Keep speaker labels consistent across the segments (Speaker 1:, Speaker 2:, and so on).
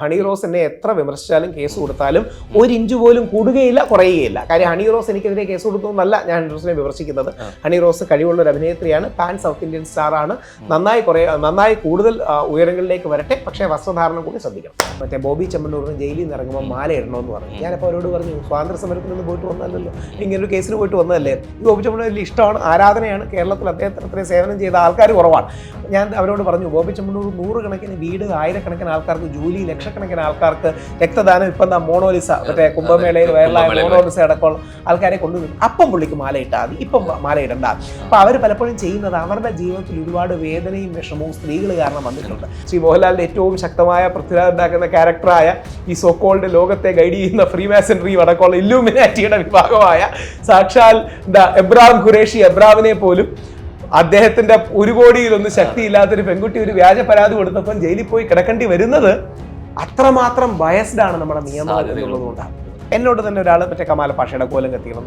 Speaker 1: ഹണി റോസ് എന്നെ എത്ര വിമർശിച്ചാലും കേസ് കൊടുത്താലും ഒരു ഇഞ്ച് പോലും കൂടുകയില്ല കുറയുകയില്ല. കാര്യം ഹണി റോസ് എനിക്കെതിരെ കേസ് കൊടുക്കുന്നതല്ല ഞാൻ ഹണി റോസിനെ വിമർശിക്കുന്നത്. ഹണി റോസ് കഴിവുള്ള ഒരു അഭിനേത്രിയാണ്, പാൻ സൗത്ത് ഇന്ത്യൻ സ്റ്റാറാണ്, നന്നായി കൂടുതൽ ഉയരങ്ങളിലേക്ക് വരട്ടെ. പക്ഷേ വസ്ത്രധാരണം കൂടി ശ്രദ്ധിക്കണം. മറ്റേ ബോബി ചെമ്മണ്ണൂറിന് ജയിലിൽ നിന്ന് ഇറങ്ങുമ്പോൾ മാല ഇടണമെന്ന് പറഞ്ഞു. ഞാനപ്പോൾ അവരോട് പറഞ്ഞു, സ്വാതന്ത്ര്യ സമരത്തിൽ നിന്ന് പോയിട്ട് വന്നല്ലോ, ഇങ്ങനൊരു കേസിന് പോയിട്ട് വന്നതല്ലേ. ഈ ബോബി ചെമ്മണ്ണൂർ ഇഷ്ടമാണ്, ആരാധനയാണ്. കേരളത്തിൽ അദ്ദേഹത്തിന് അത്രയും സേവനം ചെയ്ത ആൾക്കാർ കുറവാണ്. ഞാൻ അവരോട് പറഞ്ഞു, ബോബി ചെമ്മണ്ണൂർ 100 കണക്കിന് വീട്, 1000 ആൾക്കാർക്ക് ജോലി, ലക്ഷക്കണക്കിന് ആൾക്കാർക്ക് രക്തദാനം, ഇപ്പം മോണോലിസ മറ്റേ കുംഭമേളയിൽ വൈറലായ മോണോലിസ അടക്കമുള്ള ആൾക്കാരെ കൊണ്ടുവരും. അപ്പം പുള്ളിക്ക് മാല ഇട്ടാൽ മതി, ഇപ്പം മാല ഇടണ്ട. അപ്പം അവർ പലപ്പോഴും ചെയ്യുന്നത് അവരുടെ ജീവിതത്തിൽ ഒരുപാട് വേദനയും വിഷമവും സ്ത്രീകൾ കാരണം വന്നിട്ടുണ്ട്. ശ്രീ മോഹൻലാലിന്റെ ഏറ്റവും ശക്തമായ പൃഥ്വിരാജ് ഉണ്ടാക്കുന്ന ക്യാരക്ടറായ ഈ സോക്കോൾഡ് ലോകത്തെ ഗൈഡ് ചെയ്യുന്ന ഫ്രീമാസൺറി അടക്കമുള്ള ഇല്ലുമിനാറ്റിയുടെ വിഭാഗമായ സാക്ഷാൽ എബ്രാം ഖുറേഷി എബ്രാമിനെ പോലും അദ്ദേഹത്തിന്റെ 1 കോടിയിലൊന്നും ശക്തിയില്ലാത്തൊരു പെൺകുട്ടി ഒരു വ്യാജ പരാതി കൊടുത്തപ്പോൾ ജയിലിൽ പോയി കിടക്കേണ്ടി വരുന്നത് അത്രമാത്രം ബയസ്ഡ് ആണ് നമ്മുടെ നിയമം എന്നുള്ളതുകൊണ്ടാണ്. എന്നോട് തന്നെ ഒരാൾ മറ്റേ കമാല പാഷയുടെ കോലം കത്തിക്കണം,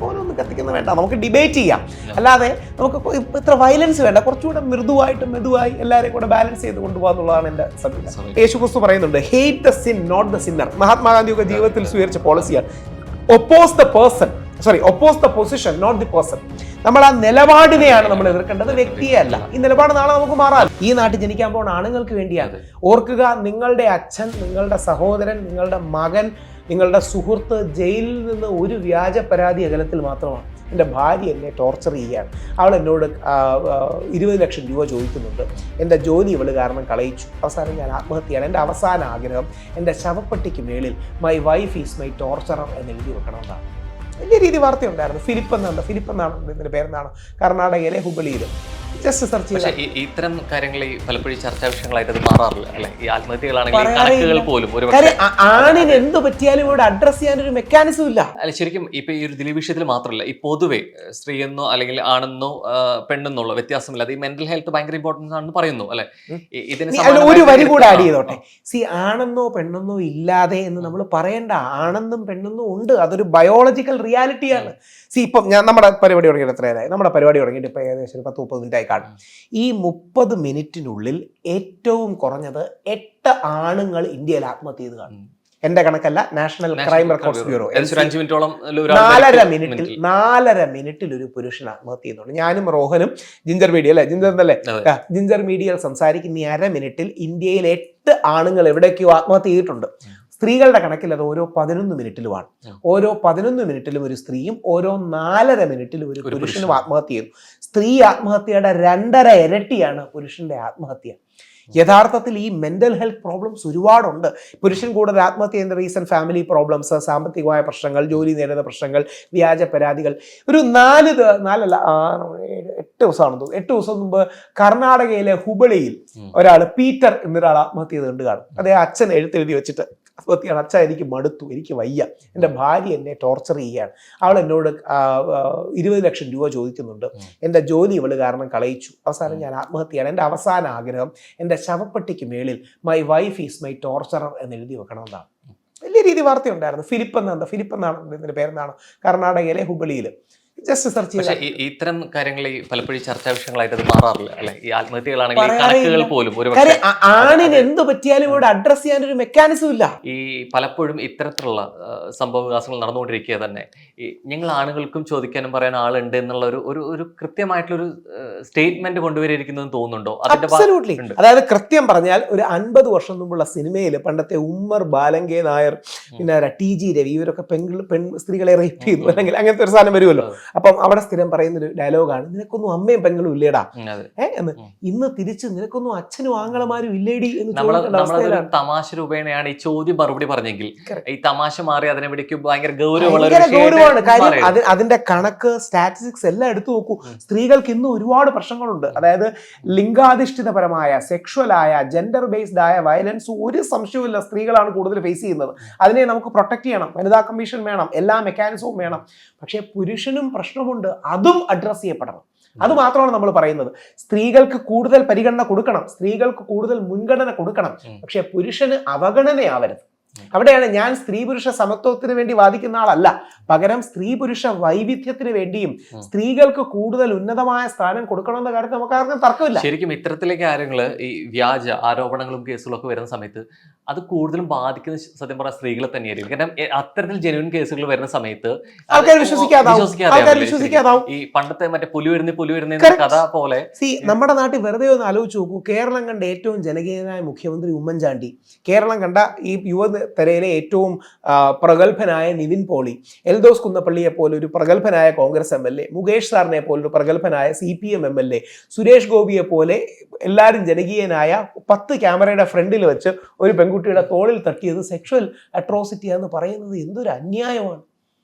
Speaker 1: കോലൊന്നും കത്തിക്കുന്നത് വേണ്ട, നമുക്ക് ഡിബേറ്റ് ചെയ്യാം, അല്ലാതെ നമുക്ക് ഇത്ര വയലൻസ് വേണ്ട, കുറച്ചുകൂടെ മെതുവായി എല്ലാവരെയും കൂടെ ബാലൻസ് ചെയ്ത് കൊണ്ടുപോകാന്നുള്ളതാണ് എൻ്റെ സത്യം. യേശുക്രിസ്തു പറയുന്നുണ്ട്, hate the sin not the sinner. മഹാത്മാഗാന്ധിയൊക്കെ ജീവിതത്തിൽ സ്വീകരിച്ച പോളിസിയാണ്. Oppose the position not the person. നമ്മൾ ആ നിലപാടിനെയാണ് നമ്മൾ എതിർക്കേണ്ടത്, വ്യക്തിയെ അല്ല. ഈ നിലപാട് നാളെ നമുക്ക് മാറാം. ഈ നാട്ടിൽ ജനിക്കാൻ പോകുന്ന ആണുങ്ങൾക്ക് വേണ്ടിയാണ്. ഓർക്കുക, നിങ്ങളുടെ അച്ഛൻ, നിങ്ങളുടെ സഹോദരൻ, നിങ്ങളുടെ മകൻ, നിങ്ങളുടെ സുഹൃത്ത് ജയിലിൽ നിന്ന് ഒരു വ്യാജ പരാതി അകലത്തിൽ മാത്രമാണ്. എൻ്റെ ഭാര്യ എന്നെ ടോർച്ചർ ചെയ്യുകയാണ്, അവൾ എന്നോട് 20 ലക്ഷം രൂപ ചോദിക്കുന്നുണ്ട്, എൻ്റെ ജോലി ഇവൾ കാരണം കളയിച്ചു, അവസാനം ഞാൻ ആത്മഹത്യയാണ്. എൻ്റെ അവസാന ആഗ്രഹം എൻ്റെ ശവപ്പെട്ടിക്ക് മേളിൽ മൈ വൈഫ് ഈസ് മൈ ടോർച്ചറർ എന്ന് എഴുതി വെക്കണമെന്നാണ്. വലിയ രീതി വാർത്തയുണ്ടായിരുന്നു. ഫിലിപ്പ് എന്നാണ് ഇതിൻ്റെ പേരെന്നാണ്, കർണാടകയിലെ ഹുബളിയിൽ. ജസ്റ്റ് സെർച്ച് ചെയ്താൽ
Speaker 2: ഇത്തരം കാര്യങ്ങൾ പലപ്പോഴും ചർച്ചാ വിഷയങ്ങളായിട്ട് അത് മാറാറില്ല അല്ലെ? ഈ ആത്മഹത്യകളാണെങ്കിൽ പോലും
Speaker 1: ആണിന് എന്ത് പറ്റിയാലും ഇവിടെ അഡ്രസ് ചെയ്യാനൊരു മെക്കാനിസം ഇല്ല.
Speaker 2: അല്ല, ശരിക്കും ഇപ്പൊ ഈ ഒരു ദിലീപ് വിഷയത്തിൽ മാത്രമല്ല, ഈ പൊതുവെ സ്ത്രീയെന്നോ അല്ലെങ്കിൽ ആണെന്നോ പെണ്ണെന്നുള്ള വ്യത്യാസമില്ല, ഈ മെന്റൽ ഹെൽത്ത് ഭയങ്കര ഇമ്പോർട്ടൻസ് ആണെന്ന് പറയുന്നു അല്ലെ?
Speaker 1: ഇതിന് ഒരു വരി കൂടെ ആഡ് ചെയ്തോട്ടെ. ആണെന്നോ പെണ്ണെന്നോ ഇല്ലാതെ എന്ന് നമ്മൾ പറയേണ്ട. ആണെന്നും പെണ്ണെന്നും ഉണ്ട്, അതൊരു ബയോളജിക്കൽ റിയാലിറ്റിയാണ്. ഇപ്പം നമ്മുടെ പരിപാടി തുടങ്ങിയിട്ട് എത്രയായി? നമ്മുടെ പരിപാടി തുടങ്ങിയിട്ട് ഇപ്പം ഏകദേശം ഒരു 10-30 മിനിറ്റായി കാണും. ഈ 30 മിനിറ്റിനുള്ളിൽ ഏറ്റവും കുറഞ്ഞത് 8 ആണുങ്ങൾ ഇന്ത്യയിൽ ആത്മഹത്യ ചെയ്ത് കാണും. എന്റെ കണക്കല്ല, നാഷണൽ ക്രൈം റെക്കോർഡ്സ് ബ്യൂറോ. 4.5 മിനിറ്റിൽ ഒരു പുരുഷൻ ആത്മഹത്യ ചെയ്യുന്നുണ്ട്. ഞാനും റോഹനും ജിഞ്ചർ മീഡിയയിൽ സംസാരിക്കുന്ന ഈ 1/2 മിനിറ്റിൽ ഇന്ത്യയിൽ 8 ആണുങ്ങൾ എവിടേക്കോ ആത്മഹത്യ ചെയ്തിട്ടുണ്ട്. സ്ത്രീകളുടെ കണക്കിൽ അത് ഓരോ 11 മിനിറ്റിലുമാണ്. ഓരോ 11 മിനിറ്റിലും ഒരു സ്ത്രീയും ഓരോ 4.5 മിനിറ്റിലും ഒരു പുരുഷനും ആത്മഹത്യ ചെയ്യുന്നു. സ്ത്രീ ആത്മഹത്യയുടെ 2.5 ഇരട്ടിയാണ് പുരുഷന്റെ ആത്മഹത്യ. യഥാർത്ഥത്തിൽ ഈ മെന്റൽ ഹെൽത്ത് പ്രോബ്ലംസ് ഒരുപാടുണ്ട്. പുരുഷൻ കൂടുതൽ ആത്മഹത്യ ചെയ്യുന്ന റീസൺ ഫാമിലി പ്രോബ്ലംസ്, സാമ്പത്തികമായ പ്രശ്നങ്ങൾ, ജോലി നേടുന്ന പ്രശ്നങ്ങൾ, വ്യാജ പരാതികൾ. ഒരു 8 ദിവസം മുമ്പ് കർണാടകയിലെ ഹുബളിയിൽ ഒരാൾ പീറ്റർ എന്നൊരാൾ ആത്മഹത്യ ചെയ്ത് കണ്ടു കാണും. അദ്ദേഹം അച്ഛൻ എഴുത്തെഴുതി വെച്ചിട്ട് ആത്മഹത്യയാണ്. അച്ഛൻ, എനിക്ക് മടുത്തു, എനിക്ക് വയ്യ, എൻ്റെ ഭാര്യ എന്നെ ടോർച്ചർ ചെയ്യുകയാണ്, അവൾ എന്നോട് 20 ലക്ഷം രൂപ ചോദിക്കുന്നുണ്ട്, എൻ്റെ ജോലി ഇവൾ കാരണം കളയിച്ചു, അവസാനം ഞാൻ ആത്മഹത്യയാണ്. എൻ്റെ അവസാന ആഗ്രഹം എൻ്റെ ശവപ്പെട്ടിക്ക് മേളിൽ മൈ വൈഫ് ഈസ് മൈ ടോർച്ചറർ എന്ന് എഴുതി വെക്കണമെന്നാണ്. വലിയ രീതി വാർത്തയുണ്ടായിരുന്നു. ഫിലിപ്പ് എന്നാണ് ഇതിൻ്റെ പേരെന്നാണ്, കർണാടകയിലെ ഹുബളിയിൽ. ജസ്റ്റ് സെർച്ച് ചെയ്താൽ
Speaker 2: ഇത്തരം കാര്യങ്ങൾ പലപ്പോഴും ചർച്ചാ വിഷയങ്ങളായിട്ട് അത് മാറാറില്ല അല്ലെ? ഈ ആത്മഹത്യകളാണെങ്കിൽ പോലും
Speaker 1: ആണിന് എന്ത് പറ്റിയാലും ഇവിടെ അഡ്രസ് ചെയ്യാനൊരു മെക്കാനിസം ഇല്ല.
Speaker 2: ഈ പലപ്പോഴും ഇത്തരത്തിലുള്ള സംഭവ വികാസങ്ങൾ നടന്നുകൊണ്ടിരിക്കുക തന്നെ ഞങ്ങൾ ആണുങ്ങൾക്കും ചോദിക്കാനും പറയാൻ ആളുണ്ട് എന്നുള്ള ഒരു കൃത്യമായിട്ടുള്ളൊരു സ്റ്റേറ്റ്മെന്റ് കൊണ്ടുവരിയിരിക്കുന്നതെന്ന് തോന്നുന്നുണ്ടോ?
Speaker 1: അതായത് കൃത്യം പറഞ്ഞാൽ ഒരു 50 വർഷം മുമ്പുള്ള സിനിമയിൽ പണ്ടത്തെ ഉമ്മർ, ബാലങ്കേ നായർ, പിന്നെ TG രവി, ഇവരൊക്കെ സ്ത്രീകളെ റേപ്പ് ചെയ്യുന്നു അല്ലെങ്കിൽ അങ്ങനത്തെ ഒരു സാധനം വരുമല്ലോ. അപ്പം അവിടെ സ്ഥിരം പറയുന്നൊരു ഡയലോഗാണ്, നിനക്കൊന്നും അമ്മയും പെങ്ങളും ഇല്ലേടാ എന്ന്. ഇന്ന് തിരിച്ച് നിനക്കൊന്നും അച്ഛനും ആങ്ങളമാരും ഇല്ലേടി എന്ന്
Speaker 2: തമാശ രൂപേണയാണ് ഈ ചോദ്യം മറുപടി പറഞ്ഞെങ്കിൽ ഈ തമാശ മാറി അതിനെ പിടിക്കും ഭയങ്കര
Speaker 1: ഗൗരവമാണ്. കാര്യം അതിന്റെ കണക്ക്, സ്റ്റാറ്റിസ്റ്റിക്സ് എല്ലാം എടുത്തു നോക്കൂ. സ്ത്രീകൾക്ക് ഇന്ന് ഒരുപാട് പ്രശ്നങ്ങളുണ്ട്. അതായത് ലിംഗാധിഷ്ഠിതപരമായ, സെക്ഷുവലായ, ജെൻഡർ ബേസ്ഡ് ആയ വയലൻസ് ഒരു സംശയവുമില്ല സ്ത്രീകളാണ് കൂടുതൽ ഫേസ് ചെയ്യുന്നത്. അതിനെ നമുക്ക് പ്രൊട്ടക്ട് ചെയ്യണം, വനിതാ കമ്മീഷൻ വേണം, എല്ലാ മെക്കാനിസവും വേണം. പക്ഷേ പുരുഷനും പ്രശ്നമുണ്ട്, അതും അഡ്രസ് ചെയ്യപ്പെടണം. അത് മാത്രമാണ് നമ്മൾ പറയുന്നത്. സ്ത്രീകൾക്ക് കൂടുതൽ പരിഗണന കൊടുക്കണം, സ്ത്രീകൾക്ക് കൂടുതൽ മുൻഗണന കൊടുക്കണം, പക്ഷെ പുരുഷന് അവഗണനയാവരുത്. അവിടെയാണ് ഞാൻ സ്ത്രീ പുരുഷ സമത്വത്തിന് വേണ്ടി വാദിക്കുന്ന ആളല്ല, പകരം സ്ത്രീ പുരുഷ വൈവിധ്യത്തിന് വേണ്ടിയും സ്ത്രീകൾക്ക് കൂടുതൽ ഉന്നതമായ സ്ഥാനം കൊടുക്കണമെന്ന കാര്യത്തിൽ നമുക്ക് ആർക്കും തർക്കമില്ല.
Speaker 2: ശരിക്കും ഇത്തരത്തിലേക്ക് കാര്യങ്ങൾ ഈ വ്യാജ ആരോപണങ്ങളും കേസുകളും ഒക്കെ വരുന്ന സമയത്ത് അത് കൂടുതലും ബാധിക്കുന്ന സത്യം പറഞ്ഞ സ്ത്രീകളെ തന്നെയായിരിക്കും. കാരണം അത്തരത്തിൽ ജെന്യൂൻ കേസുകൾ വരുന്ന സമയത്ത്
Speaker 1: ആൾക്കാർ വിശ്വസിക്കാതാവും.
Speaker 2: ഈ പണ്ടത്തെ മറ്റേ പുലി വരുന്ന കഥ പോലെ
Speaker 1: നമ്മുടെ നാട്ടിൽ വെറുതെ ഒന്ന് ആലോചിച്ച് നോക്കൂ. കേരളം കണ്ട ഏറ്റവും ജനകീയനായ മുഖ്യമന്ത്രി ഉമ്മൻചാണ്ടി, കേരളം കണ്ട ഈ യുവതരയിലെ ഏറ്റവും പ്രഗത്ഭനായ നിവിൻ പോളി, എൽദോസ് കുന്നപ്പള്ളിയെ പോലെ ഒരു പ്രഗത്ഭനായ കോൺഗ്രസ് MLA, മുകേഷ് സാറിനെ പോലെ ഒരു പ്രഗത്ഭനായ CPM MLA, സുരേഷ് ഗോപിയെ പോലെ എല്ലാവരും ജനകീയനായ 10 ക്യാമറയുടെ ഫ്രണ്ടിൽ വെച്ച് ഒരു പെൺകുട്ടിയുടെ തോളിൽ തട്ടിയത് സെക്ഷൽ അട്രോസിറ്റിയാന്ന് പറയുന്നത് എന്തൊരു അന്യായമാണ്.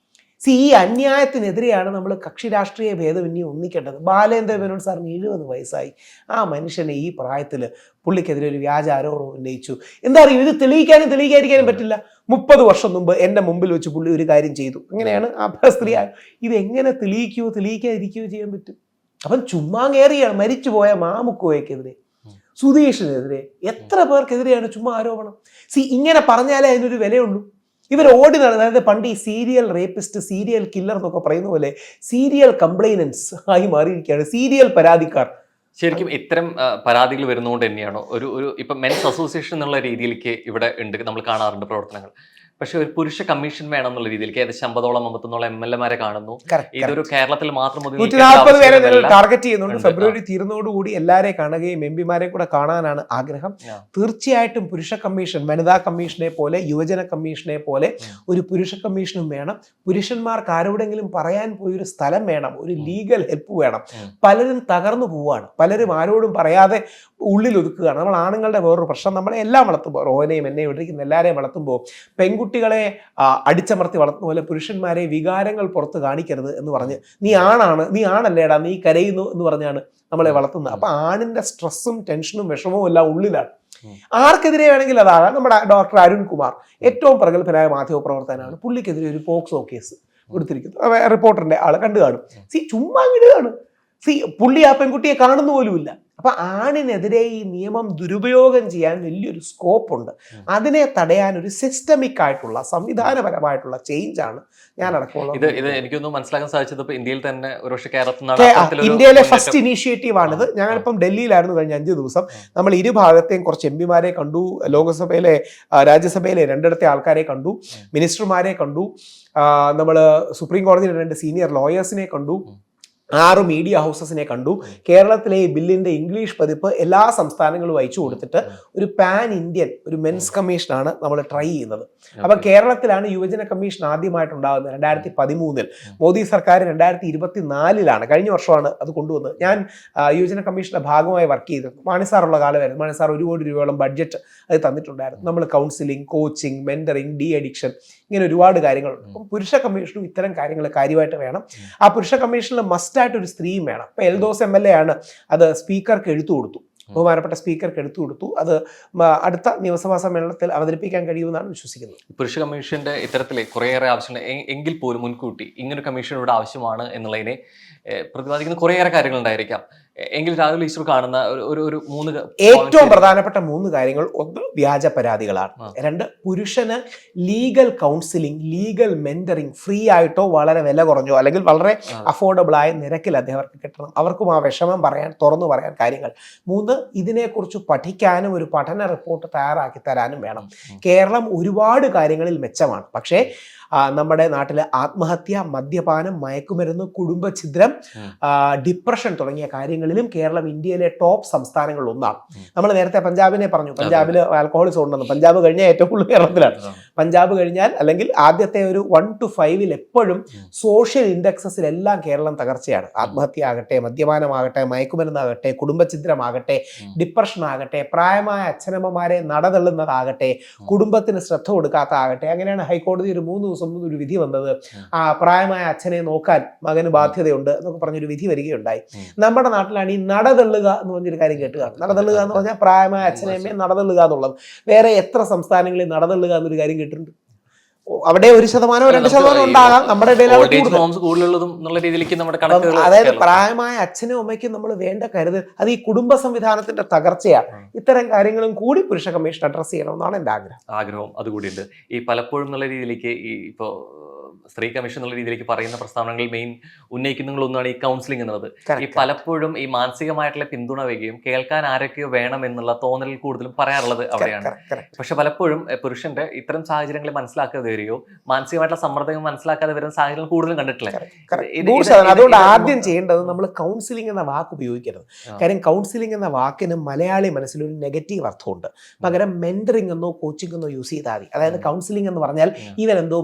Speaker 1: ഈ അന്യായത്തിനെതിരെയാണ് നമ്മൾ കക്ഷി രാഷ്ട്രീയ ഭേദമന്യേ ഒന്നിക്കേണ്ടത്. ബാലേന്ദ്ര മേനോൻ സാറിന് 70 വയസ്സായി. ആ മനുഷ്യനെ ഈ പ്രായത്തിൽ പുള്ളിക്കെതിരെ ഒരു വ്യാജ ആരോപണം ഉന്നയിച്ചു. എന്താ അറിയും, ഇത് തെളിയിക്കാതിരിക്കാനും പറ്റില്ല. 30 വർഷം മുമ്പ് എൻ്റെ മുമ്പിൽ വെച്ച് പുള്ളി ഒരു കാര്യം ചെയ്തു, അങ്ങനെയാണ് ആ സ്ത്രീ. ഇതെങ്ങനെ തെളിയിക്കാതിരിക്കുകയോ ചെയ്യാൻ പറ്റും? അപ്പം ചുമ്മാങ്ങേറിയാണ് മരിച്ചുപോയ മാമുക്കോയ്ക്കെതിരെ, സുധീഷിനെതിരെ, എത്ര പേർക്കെതിരെയാണ് ചുമ്മാ ആരോപണം. ഇങ്ങനെ പറഞ്ഞാലേ അതിനൊരു വിലയുള്ളൂ. ഇവർ ഓടി നടന്നത്, അതായത് പണ്ട് ഈ സീരിയൽ റേപ്പിസ്റ്റ്, സീരിയൽ കില്ലർ എന്നൊക്കെ പറയുന്ന പോലെ സീരിയൽ കംപ്ലൈനൻസ് ആയി മാറിയിരിക്കുകയാണ്, സീരിയൽ പരാതിക്കാർ.
Speaker 2: ശരിക്കും ഇത്തരം പരാതികൾ വരുന്നതുകൊണ്ട് തന്നെയാണോ ഒരു ഇപ്പം മെൻസ് അസോസിയേഷൻ എന്നുള്ള രീതിയിലേക്ക് ഇവിടെ ഉണ്ട്, നമ്മൾ കാണാറുണ്ട് പ്രവർത്തനങ്ങൾ. പക്ഷെ ഒരു പുരുഷ കമ്മീഷൻ വേണം എന്നുള്ള രീതിയിലേക്ക് ഏകദേശം 50-50 MLA-മാരെ കാണുന്നു. ഇതൊരു കേരളത്തിൽ മാത്രം
Speaker 1: 140 പേരെ ടാർഗറ്റ് ചെയ്യുന്നുണ്ട്. ഫെബ്രുവരി തീരുന്നതോടുകൂടി എല്ലാവരെയും കാണുകയും MP-മാരെ കൂടെ കാണാനാണ് ആഗ്രഹം. തീർച്ചയായിട്ടും പുരുഷ കമ്മീഷൻ, വനിതാ കമ്മീഷനെ പോലെ, യുവജന കമ്മീഷനെ പോലെ ഒരു പുരുഷ കമ്മീഷനും വേണം. പുരുഷന്മാർക്ക് ആരോടെങ്കിലും പറയാൻ പോയൊരു സ്ഥലം വേണം, ഒരു ലീഗൽ ഹെൽപ്പ് വേണം. പലരും തകർന്നു പോവുകയാണ്, പലരും ആരോടും പറയാതെ ഉള്ളിൽ ഒതുക്കുകയാണ്. നമ്മൾ ആണുങ്ങളുടെ വേറൊരു പ്രശ്നം, നമ്മളെ എല്ലാം വളർത്തുമ്പോൾ, റോഹനെയും എന്നെയും ഇട്ടിരിക്കുന്ന എല്ലാവരെയും വളർത്തുമ്പോൾ പെൺകുട്ടികളെ അടിച്ചമർത്തി വളർത്തുന്ന പോലെ പുരുഷന്മാരെ വികാരങ്ങൾ പുറത്ത് കാണിക്കരുത് എന്ന് പറഞ്ഞ്, നീ ആണല്ലേടാ, നീ കരയുന്നു എന്ന് പറഞ്ഞാണ് നമ്മളെ വളർത്തുന്നത്. അപ്പൊ ആണിന്റെ സ്ട്രെസ്സും ടെൻഷനും വിഷമവും എല്ലാം ഉള്ളിലാണ്. ആർക്കെതിരെ വേണമെങ്കിൽ അതാകാം. നമ്മുടെ ഡോക്ടർ അരുൺകുമാർ ഏറ്റവും പ്രഗത്ഭനായ മാധ്യമപ്രവർത്തകനാണ്. പുള്ളിക്കെതിരെ ഒരു പോക്സോ കേസ് കൊടുത്തിരിക്കുന്നു. റിപ്പോർട്ടറിന്റെ ആള് കണ്ടു കാണും. ചുമ്മാ ഇടുകയാണ്. പുള്ളി ആ പെൺകുട്ടിയെ കാണുന്ന പോലുമില്ല. അപ്പൊ ആണിനെതിരെ ഈ നിയമം ദുരുപയോഗം ചെയ്യാൻ വലിയൊരു സ്കോപ്പ് ഉണ്ട്. അതിനെ തടയാൻ ഒരു സിസ്റ്റമിക് ആയിട്ടുള്ള സംവിധാനപരമായിട്ടുള്ള ചേഞ്ച് ആണ് ഞാൻ അടക്കമുള്ളത്.
Speaker 2: ഇത് എനിക്കൊന്നും മനസ്സിലാക്കാൻ സാധിച്ചത് ഇന്ത്യയിൽ തന്നെ
Speaker 1: ഇന്ത്യയിലെ ഫസ്റ്റ് ഇനീഷ്യേറ്റീവ് ആണിത്. ഞങ്ങളിപ്പം ഡൽഹിയിലായിരുന്നു കഴിഞ്ഞ 5 ദിവസം. നമ്മൾ ഇരുഭാഗത്തെയും കുറച്ച് MP-മാരെ കണ്ടു, ലോകസഭയിലെ രാജ്യസഭയിലെ 2 ആൾക്കാരെ കണ്ടു, മിനിസ്റ്റർമാരെ കണ്ടു, നമ്മൾ സുപ്രീം കോടതിയിലെ 2 സീനിയർ ലോയേഴ്സിനെ കണ്ടു, 6 മീഡിയ ഹൗസസിനെ കണ്ടു. കേരളത്തിലെ ഈ ബില്ലിന്റെ ഇംഗ്ലീഷ് പതിപ്പ് എല്ലാ സംസ്ഥാനങ്ങളും അയച്ചു കൊടുത്തിട്ട് ഒരു പാൻ ഇന്ത്യൻ ഒരു മെൻസ് കമ്മീഷനാണ് നമ്മൾ ട്രൈ ചെയ്യുന്നത്. അപ്പൊ കേരളത്തിലാണ് യുവജന കമ്മീഷൻ ആദ്യമായിട്ടുണ്ടാകുന്നത് 2013. മോദി സർക്കാർ 2024 കഴിഞ്ഞ വർഷമാണ് അത് കൊണ്ടുവന്നത്. ഞാൻ യുവജന കമ്മീഷന്റെ ഭാഗമായി വർക്ക് ചെയ്തിരുന്നു. മാണിസാറുള്ള കാലമായിരുന്നു. മാണിസാർ 1 കോടി രൂപയോളം ബഡ്ജറ്റ് അത് തന്നിട്ടുണ്ടായിരുന്നു. നമ്മൾ counselling, coaching, mentoring, de addiction, ഇങ്ങനെ ഒരുപാട് കാര്യങ്ങളുണ്ട്. അപ്പം പുരുഷ കമ്മീഷനും ഇത്തരം കാര്യങ്ങൾ കാര്യമായിട്ട് വേണം. ആ പുരുഷ കമ്മീഷനിൽ മസ്റ്റായിട്ട് ഒരു സ്ത്രീയും വേണം. ഇപ്പൊ എൽദോസ് MLA ആണ് അത് സ്പീക്കർക്ക് എടുത്തു കൊടുത്തു, ബഹുമാനപ്പെട്ട സ്പീക്കർക്ക് എടുത്തു കൊടുത്തു. അത് അടുത്ത നിയമസഭാ സമ്മേളനത്തിൽ അവതരിപ്പിക്കാൻ കഴിയുമെന്നാണ് വിശ്വസിക്കുന്നത്.
Speaker 2: പുരുഷ കമ്മീഷന്റെ ഇത്തരത്തിലെ കുറേയേറെ ആവശ്യങ്ങൾ എങ്കിൽ പോലും മുൻകൂട്ടി ഇങ്ങനൊരു കമ്മീഷൻ ഇവിടെ ആവശ്യമാണ് എന്നുള്ളതിനെ പ്രതിപാദിക്കുന്ന കുറേയേറെ കാര്യങ്ങൾ ഉണ്ടായിരിക്കാം. എങ്കിൽ രാഹുൽ ഈശ്വർ കാണുന്ന ഒരു 3
Speaker 1: ഏറ്റവും പ്രധാനപ്പെട്ട 3 കാര്യങ്ങൾ: 1, വ്യാജ പരാതികളാണ്. 2, പുരുഷന് legal counselling, legal mentoring free ആയിട്ടോ വളരെ വില കുറഞ്ഞോ അല്ലെങ്കിൽ വളരെ അഫോർഡബിൾ ആയ നിരക്കിൽ അദ്ദേഹർക്ക് കിട്ടണം. അവർക്കും ആ വിഷമം തുറന്നു പറയാൻ കാര്യങ്ങൾ. 3, ഇതിനെക്കുറിച്ച് പഠിക്കാനും ഒരു പഠന റിപ്പോർട്ട് തയ്യാറാക്കി തരാനും വേണം. കേരളം ഒരുപാട് കാര്യങ്ങളിൽ മെച്ചമാണ്. പക്ഷേ നമ്മുടെ നാട്ടിലെ ആത്മഹത്യ, മദ്യപാനം, മയക്കുമരുന്ന്, കുടുംബഛിദ്രം, ഡിപ്രഷൻ തുടങ്ങിയ കാര്യങ്ങളിലും കേരളം ഇന്ത്യയിലെ ടോപ്പ് സംസ്ഥാനങ്ങളിൽ ഒന്നാണ്. നമ്മൾ നേരത്തെ പഞ്ചാബിനെ പറഞ്ഞു, പഞ്ചാബിൽ ആൽക്കഹോളിസം ഉണ്ടെന്ന്. പഞ്ചാബ് കഴിഞ്ഞാൽ ഏറ്റവും കൂടുതൽ കേരളത്തിലാണ്. പഞ്ചാബ് കഴിഞ്ഞാൽ അല്ലെങ്കിൽ ആദ്യത്തെ ഒരു 1 to 5 എപ്പോഴും സോഷ്യൽ ഇൻഡെക്സസിലെല്ലാം കേരളം തകർച്ചയാണ്. ആത്മഹത്യ ആകട്ടെ, മദ്യപാനമാകട്ടെ, മയക്കുമരുന്നാകട്ടെ, കുടുംബഛിദ്രമാകട്ടെ, ഡിപ്രഷൻ ആകട്ടെ, പ്രായമായ അച്ഛനമ്മമാരെ നടതള്ളുന്നതാകട്ടെ, കുടുംബത്തിന് ശ്രദ്ധ കൊടുക്കാത്തതാകട്ടെ. അങ്ങനെയാണ് ഹൈക്കോടതി ഒരു 3 ദിവസം മുമ്പ് ഒരു വിധി വന്നത്. പ്രായമായ അച്ഛനെ നോക്കാൻ മകന് ബാധ്യതയുണ്ട് എന്നൊക്കെ പറഞ്ഞൊരു വിധി വരികയുണ്ടായി. നമ്മുടെ നാട്ടിലാണ് ഈ നടതള്ളുക എന്ന് പറഞ്ഞൊരു കാര്യം കേട്ടുക. നടതള്ളുക എന്ന് പറഞ്ഞാൽ പ്രായമായ അച്ഛനെയമ്മയെ നടതള്ളുക എന്നുള്ളത്. വേറെ എത്ര സംസ്ഥാനങ്ങളിൽ നടതള്ളുക എന്നൊരു കാര്യം കേട്ടിട്ടുണ്ട്? അവിടെ 1% 2% ഉണ്ടാകാം, നമ്മുടെ ഇടയിൽ അത്
Speaker 2: ഓൾഡ് ഏജ്
Speaker 1: കൂടുതൽ.
Speaker 2: ഹോംസ് കൂടുതലുള്ളതും എന്നുള്ള രീതിയിലേക്ക് നമ്മുടെ കണക്കുകൾ
Speaker 1: അതായത് പ്രായമായ അച്ഛനും അമ്മയ്ക്കും നമ്മൾ വേണ്ട കരുതൽ അത് ഈ കുടുംബ സംവിധാനത്തിന്റെ തകർച്ചയാണ്. ഇത്തരം കാര്യങ്ങളും കൂടി പുരുഷ കമ്മീഷൻ അഡ്രസ് ചെയ്യണമെന്നാണ് എൻ്റെ
Speaker 2: ആഗ്രഹം അതുകൂടിയുണ്ട്. ഈ പലപ്പോഴും എന്നുള്ള രീതിയിലേക്ക് ഈ ഇപ്പോൾ സ്ത്രീ കമ്മീഷൻ എന്നുള്ള രീതിയിലേക്ക് പറയുന്ന പ്രസ്താവനകളിൽ മെയിൻ ഉന്നയിക്കുന്നൊന്നാണ് ഈ കൗൺസിലിംഗ് എന്നുള്ളത്. ഈ പലപ്പോഴും ഈ മാനസികമായിട്ടുള്ള പിന്തുണ വയ്ക്കുകയും കേൾക്കാൻ ആരൊക്കെയോ വേണം എന്നുള്ള തോന്നലിൽ കൂടുതലും പറയാറുള്ളത് അവിടെയാണ്. പക്ഷെ പലപ്പോഴും പുരുഷന്റെ ഇത്തരം സാഹചര്യങ്ങളെ മനസ്സിലാക്കാതെ വരികയോ മാനസികമായിട്ടുള്ള സമ്മർദ്ദങ്ങൾ മനസ്സിലാക്കാതെ വരുന്ന സാഹചര്യം കൂടുതലും കണ്ടിട്ടില്ല.
Speaker 1: അതുകൊണ്ട് ആദ്യം ചെയ്യേണ്ടത് നമ്മൾ കൗൺസിലിംഗ് എന്ന വാക്ക് ഉപയോഗിക്കരുത്. കാര്യം കൗൺസിലിംഗ് എന്ന വാക്കിന് മലയാളി മനസ്സിലൊരു നെഗറ്റീവ് അർത്ഥമുണ്ട്. പകരം മെന്ററിംഗ് എന്നോ കോച്ചിങ് എന്നോ യൂസ് ചെയ്താൽ മതി. അതായത് കൗൺസിലിംഗ് എന്ന് പറഞ്ഞാൽ ഇവൻ എന്തോ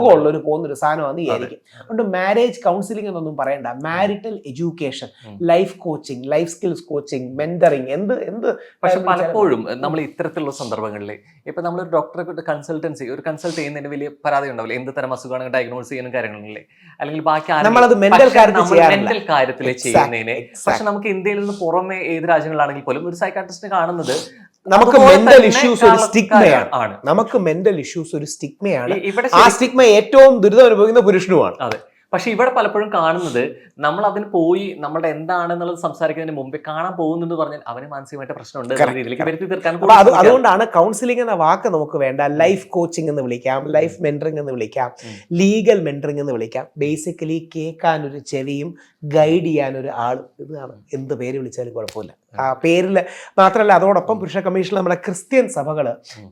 Speaker 1: രോഗമുള്ളൊരു പോകുന്നൊരു സാധനമാണെന്ന് വിചാരിക്കും. അതുകൊണ്ട് മാരേജ് കൗൺസിലിംഗ് എന്നൊന്നും പറയണ്ട. Marital education, life coaching, life skills coaching, mentoring, എന്ത്.
Speaker 2: പക്ഷെ പലപ്പോഴും നമ്മൾ ഇത്തരത്തിലുള്ള സന്ദർഭങ്ങളിൽ ഇപ്പൊ നമ്മളൊരു ഡോക്ടറെ ഒരു കൺസൾട്ട് ചെയ്യുന്നതിന് വലിയ പരാതി ഉണ്ടാവില്ല. എന്ത് തരം അസുഖമാണ് ഡയഗ്നോസ് ചെയ്യുന്ന കാര്യങ്ങളില്ലേ, അല്ലെങ്കിൽ ബാക്കി മെന്റൽ കാര്യത്തിൽ ചെയ്യുന്നതിന്. പക്ഷെ നമുക്ക് ഇന്ത്യയിൽ നിന്ന് പുറമെ ഏത് രാജ്യങ്ങളിലാണെങ്കിൽ പോലും ഒരു സൈക്കാട്രിസ്റ്റിനെ കാണുന്നത്
Speaker 1: നമുക്ക് മെന്റൽ ഇഷ്യൂസ് ഒരു സ്റ്റിഗ്മയാണ്. നമുക്ക് മെന്റൽ ഇഷ്യൂസ് ഒരു സ്റ്റിഗ്മയാണ്. ആ സ്റ്റിഗ്മ ഏറ്റവും ദുരിതം അനുഭവിക്കുന്ന പുരുഷനുമാണ്.
Speaker 2: അതെ. പക്ഷെ ഇവിടെ പലപ്പോഴും കാണുന്നത് നമ്മൾ അതിന് പോയി നമ്മുടെ എന്താണെന്നുള്ളത് സംസാരിക്കുന്നതിന് മുമ്പേ കാണാൻ പോകുന്നുണ്ട് പറഞ്ഞാൽ അവന് മാനസികമായിട്ട് പ്രശ്നമുണ്ട് രീതിയിലേക്ക് വരുത്തി തീർക്കാൻ.
Speaker 1: അതുകൊണ്ടാണ് കൗൺസിലിംഗ് എന്ന വാക്ക് നമുക്ക് വേണ്ട. ലൈഫ് കോച്ചിങ് എന്ന് വിളിക്കാം, ലൈഫ് മെന്ററിംഗ് എന്ന് വിളിക്കാം, ലീഗൽ മെന്ററിംഗ് എന്ന് വിളിക്കാം. ബേസിക്കലി കേൾക്കാൻ ഒരു ചെവിയും ഗൈഡ് ചെയ്യാൻ ഒരു ആളും. ഇതാണ് എന്ത് പേര് വിളിച്ചാലും കുഴപ്പമില്ല. ആ പേരിൽ മാത്രമല്ല, അതോടൊപ്പം പുരുഷ കമ്മീഷനിൽ നമ്മുടെ ക്രിസ്ത്യൻ സഭകൾ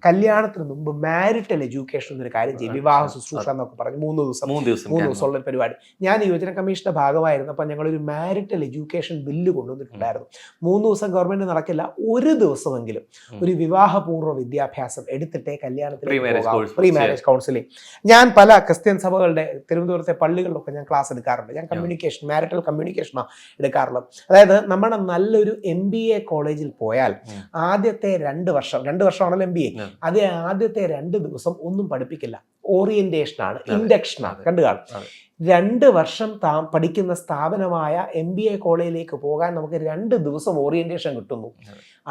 Speaker 1: കല്യാണത്തിന് മുമ്പ് മാരിറ്റൽ എഡ്യൂക്കേഷൻ എന്നൊരു കാര്യം ചെയ്യും. വിവാഹ ശുശ്രൂഷ എന്നൊക്കെ പറഞ്ഞ് 3 ദിവസമുള്ള ഒരു പരിപാടി. ഞാൻ യുവജന കമ്മീഷന്റെ ഭാഗമായിരുന്നപ്പോൾ ഞങ്ങളൊരു മാരിറ്റൽ എഡ്യൂക്കേഷൻ ബില്ല് കൊണ്ടുവന്നിട്ടുണ്ടായിരുന്നു. 3 ദിവസം ഗവൺമെന്റ് നടക്കില്ല, ഒരു ദിവസമെങ്കിലും ഒരു വിവാഹപൂർവ്വ വിദ്യാഭ്യാസം എടുത്തിട്ടേ കല്യാണത്തിന് പ്രീ മാരേജ് കൗൺസിലിംഗ്. ഞാൻ പല ക്രിസ്ത്യൻ സഭകളുടെ തിരുവനന്തപുരത്തെ പള്ളികളിലൊക്കെ ഞാൻ ക്ലാസ് എടുക്കാറുണ്ട്. ഞാൻ കമ്മ്യൂണിക്കേഷൻ, മാരിറ്റൽ കമ്മ്യൂണിക്കേഷനാണ് എടുക്കാറുള്ളത്. അതായത് നമ്മുടെ നല്ലൊരു MBA കോളേജിൽ പോയാൽ ആദ്യത്തെ 2 വർഷമാണല്ലോ MBA, അതേ ആദ്യത്തെ 2 ദിവസം ഒന്നും പഠിപ്പിക്കില്ല. ഓറിയന്റേഷനാണ്, ഇൻഡക്ഷനാണ്. കണ്ടു കാണും. 2 വർഷം പഠിക്കുന്ന സ്ഥാപനമായ MBA കോളേജിലേക്ക് പോകാൻ നമുക്ക് 2 ദിവസം ഓറിയന്റേഷൻ കിട്ടുന്നു.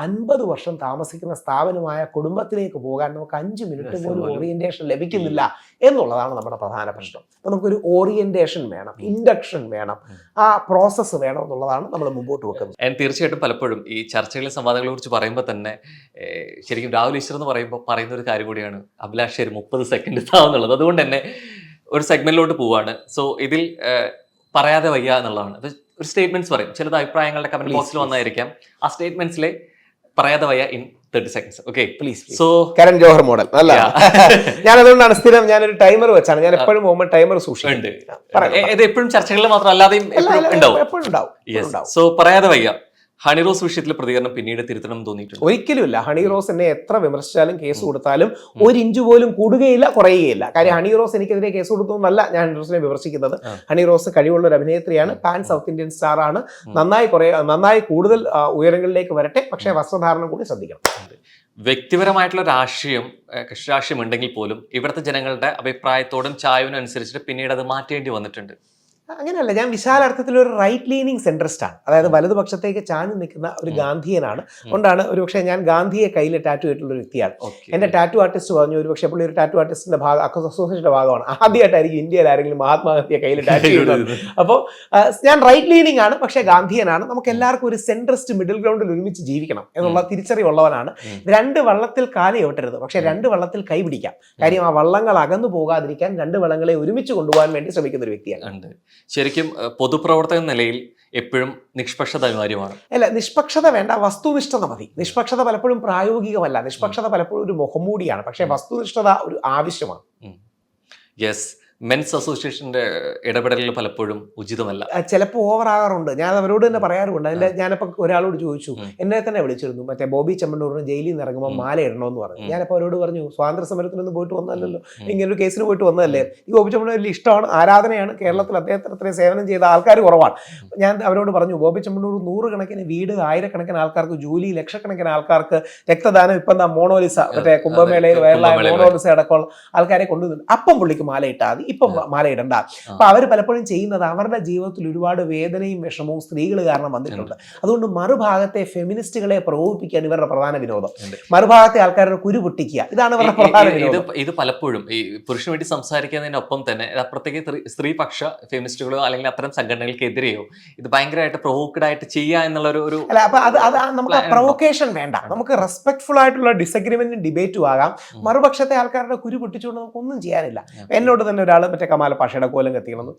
Speaker 1: 50 വർഷം താമസിക്കുന്ന സ്ഥാപനമായ കുടുംബത്തിലേക്ക് പോകാൻ നമുക്ക് 5 മിനിറ്റ് പോലും ഓറിയന്റേഷൻ ലഭിക്കുന്നില്ല എന്നുള്ളതാണ് നമ്മുടെ പ്രധാന പ്രശ്നം. അപ്പൊ നമുക്കൊരു ഓറിയന്റേഷൻ വേണം, ഇൻഡക്ഷൻ വേണം, ആ പ്രോസസ്സ് വേണം എന്നുള്ളതാണ് നമ്മൾ മുമ്പോട്ട് വെക്കുന്നത്.
Speaker 2: തീർച്ചയായിട്ടും പലപ്പോഴും ഈ ചർച്ചകളിലെ സംവാദങ്ങളെ കുറിച്ച് പറയുമ്പോൾ തന്നെ ശരിക്കും രാഹുൽ ഈശ്വർ എന്ന് പറയുന്ന ഒരു കാര്യം കൂടിയാണ് അഭിലാഷ് 30 സെക്കൻഡ് എന്നുള്ളത്. അതുകൊണ്ട് തന്നെ ഒരു സെഗ്മെന്റിലോട്ട് പോവാണ്. സോ ഇതിൽ പറയാതെ വയ്യ എന്നുള്ളതാണ്. ഒരു സ്റ്റേറ്റ്മെന്റ്സ് പറയും, ചിലത് അഭിപ്രായങ്ങളുടെ കമന്റ് ബോക്സിൽ വന്നായിരിക്കാം. ആ സ്റ്റേറ്റ്മെന്റ്സിലെ പറയാതെ വയ്യ in 30 seconds. Okay please. So
Speaker 1: Karan Johar model അല്ല. ഞാൻ അതുകൊണ്ടാണ് സ്ഥിരം ഞാനൊരു ടൈമർ വെച്ചാണ്. ഞാൻ എപ്പോഴും പോകുമ്പോൾ ടൈമർ സൂക്ഷിക്കുന്നുണ്ട്.
Speaker 2: ഇത് എപ്പോഴും ചർച്ചകളിൽ മാത്രം അല്ലാതെയും എപ്പോഴും ഉണ്ടാവും. സോ പറയാതെ വയ്യ ഹണി റോസ് വിഷയത്തിൽ പ്രതികരണം പിന്നീട് തിരുത്തണം തോന്നിയിട്ടുണ്ട്?
Speaker 1: ഒരിക്കലുമില്ല. ഹണി റോസ് എന്നെ എത്ര വിമർശിച്ചാലും കേസ് കൊടുത്താലും 1 ഇഞ്ച് പോലും കൂടുകയില്ല, കുറയുകയില്ല. കാര്യം ഹണി റോസ് എനിക്കെതിരെ കേസ് കൊടുത്തൊന്നല്ല ഞാൻ ഹണി റോസിനെ വിമർശിക്കുന്നത്. ഹണി റോസ് കഴിവുള്ള ഒരു അഭിനേത്രിയാണ്, പാൻ സൗത്ത് ഇന്ത്യൻ സ്റ്റാർ ആണ്. നന്നായി കൂടുതൽ ഉയരങ്ങളിലേക്ക് വരട്ടെ. പക്ഷേ വസ്ത്രധാരണം കൂടി ശ്രദ്ധിക്കണം.
Speaker 2: വ്യക്തിപരമായിട്ടുള്ള രാഷ്ട്രീയം ഉണ്ടെങ്കിൽ പോലും ഇവിടുത്തെ ജനങ്ങളുടെ അഭിപ്രായത്തോടും ചായവിനും അനുസരിച്ചിട്ട് പിന്നീട് അത് മാറ്റേണ്ടി വന്നിട്ടുണ്ട്.
Speaker 1: അങ്ങനെയല്ല, ഞാൻ വിശാലാർത്ഥത്തിൽ ഒരു റൈറ്റ് ലീനിങ് സെൻട്രിസ്റ്റ് ആണ്. അതായത് വലതുപക്ഷത്തേക്ക് ചാഞ്ഞു നിൽക്കുന്ന ഒരു ഗാന്ധിയനാണ്. അതുകൊണ്ടാണ് ഒരുപക്ഷെ ഞാൻ ഗാന്ധിയെ കയ്യിൽ ടാറ്റു ആയിട്ടുള്ള ഒരു വ്യക്തിയാണ്. എന്റെ ടാറ്റു ആർട്ടിസ്റ്റ് പറഞ്ഞു, ഒരുപക്ഷെ പുള്ളി ഒരു ടാറ്റു ആർട്ടിസ്റ്റിന്റെ അസോസിയേഷന്റെ ഭാഗമാണ്. ആദ്യമായിട്ടായിരിക്കും ഇന്ത്യയിൽ ആരെങ്കിലും മഹാത്മാഗാന്ധിയെ കയ്യിൽ ടാറ്റു ചെയ്യുന്നത്. അപ്പോൾ ഞാൻ റൈറ്റ് ലീനിങ് ആണ്, പക്ഷേ ഗാന്ധിയനാണ്. നമുക്ക് എല്ലാവർക്കും ഒരു സെൻട്രിസ്റ്റ് മിഡിൽ ഗ്രൗണ്ടിൽ ഒരുമിച്ച് ജീവിക്കണം എന്നുള്ള തിരിച്ചറിവുള്ളവനാണ്. 2 വള്ളത്തിൽ കാല് ചവിട്ടരുത്, പക്ഷെ 2 വള്ളത്തിൽ കൈ പിടിക്കാം. കാര്യം ആ വള്ളങ്ങൾ അകന്നു പോകാതിരിക്കാൻ 2 വള്ളങ്ങളെ ഒരുമിച്ച് കൊണ്ടുപോകാൻ വേണ്ടി ശ്രമിക്കുന്ന ഒരു വ്യക്തിയാണ്.
Speaker 2: ശരിക്കും പൊതുപ്രവർത്തക നിലയിൽ എപ്പോഴും നിഷ്പക്ഷത അനിവാര്യമാണ്.
Speaker 1: അല്ല, നിഷ്പക്ഷത വേണ്ട, വസ്തുനിഷ്ഠത മതി. നിഷ്പക്ഷത പലപ്പോഴും പ്രായോഗികമല്ല. നിഷ്പക്ഷത പലപ്പോഴും ഒരു മുഖംമൂടിയാണ്. പക്ഷേ വസ്തുനിഷ്ഠത ഒരു ആവശ്യമാണ്.
Speaker 2: യെസ്, മെൻസ് അസോസിയേഷന്റെ ഇടപെടലുകൾ പലപ്പോഴും ഉചിതമല്ല,
Speaker 1: ചിലപ്പോൾ ഓവർ ആകാറുണ്ട്. ഞാൻ അവരോട് തന്നെ പറയാറുണ്ട്. അതിന്റെ ഞാനിപ്പോൾ ഒരാളോട് ചോദിച്ചു, എന്നെ തന്നെ വിളിച്ചിരുന്നു, മറ്റേ ബോബി ചെമ്മണ്ണൂരിന് ജയിലിൽ നിന്ന് ഇറങ്ങുമ്പോൾ മാല ഇടണമെന്ന് പറഞ്ഞു. ഞാനിപ്പോൾ അവരോട് പറഞ്ഞു, സ്വാതന്ത്ര്യ സമരത്തിനൊന്നും പോയിട്ട് വന്നല്ലോ, ഇങ്ങനൊരു കേസിന് പോയിട്ട് വന്നതല്ലേ. ഈ ബോബി ചെമ്മണ്ണൂർ വലിയ ഇഷ്ടമാണ്, ആരാധനയാണ്. കേരളത്തിൽ അദ്ദേഹത്തിന് അത്രയും സേവനം ചെയ്ത ആൾക്കാർ കുറവാണ്. ഞാൻ അവരോട് പറഞ്ഞു, ബോബി ചെമ്മണ്ണൂർ 100 കണക്കിന് വീട്, 1000 ആൾക്കാർക്ക് ജോലി, ലക്ഷക്കണക്കിന് ആൾക്കാർക്ക് രക്തദാനം, ഇപ്പം എന്താ മോണോലിസ, മറ്റേ കുംഭമേളയിൽ വൈറലായ മോണോലിസ അടക്കമുള്ള ആൾക്കാരെ കൊണ്ടുവന്നു. അപ്പം പുള്ളിക്ക് മാല ഇട്ടാൽ മതി. മതി, ഇപ്പം മാല ഇടണ്ട. അപ്പൊ അവർ പലപ്പോഴും ചെയ്യുന്നത് അവരുടെ ജീവിതത്തിൽ ഒരുപാട് വേദനയും വിഷമവും സ്ത്രീകൾ കാരണം വന്നിട്ടുണ്ട്. അതുകൊണ്ട് മറുഭാഗത്തെ ഫെമിനിസ്റ്റുകളെ പ്രകോപിപ്പിക്കാൻ ഇവരുടെ പ്രധാന വിനോദം, മറുഭാഗത്തെ ആൾക്കാരുടെ കുരു പൊട്ടിക്കുക, ഇതാണ് ഇവരുടെ പ്രധാന വിനോദം.
Speaker 2: ഇത് പലപ്പോഴും ഈ പുരുഷന് വേണ്ടി സംസാരിക്കുന്നതിനൊപ്പം തന്നെ അപ്പുറത്തേക്ക് സ്ത്രീപക്ഷ ഫെമിനിസ്റ്റുകളോ അല്ലെങ്കിൽ അത്തരം സംഘടനകൾക്കെതിരെയോ ഇത് ഭയങ്കരമായിട്ട് പ്രൊവോക്കഡ് ആയിട്ട് ചെയ്യുക എന്നുള്ള ഒരു
Speaker 1: അല്ല. അപ്പൊ അത് നമുക്ക് പ്രൊവോക്കേഷൻ വേണ്ട, നമുക്ക് റെസ്പെക്ട്ഫുൾ ആയിട്ടുള്ള ഡിസഗ്രിമെന്റും ഡിബേറ്റും ആകാം. മറുപക്ഷത്തെ ആൾക്കാരുടെ കുരു പൊട്ടിച്ചുകൊണ്ട് നമുക്ക് ഒന്നും ചെയ്യാനില്ല. എന്നോട് തന്നെ ഒരാൾ മറ്റേ കമാല പാഷയുടെ കോലം കത്തിക്കണം,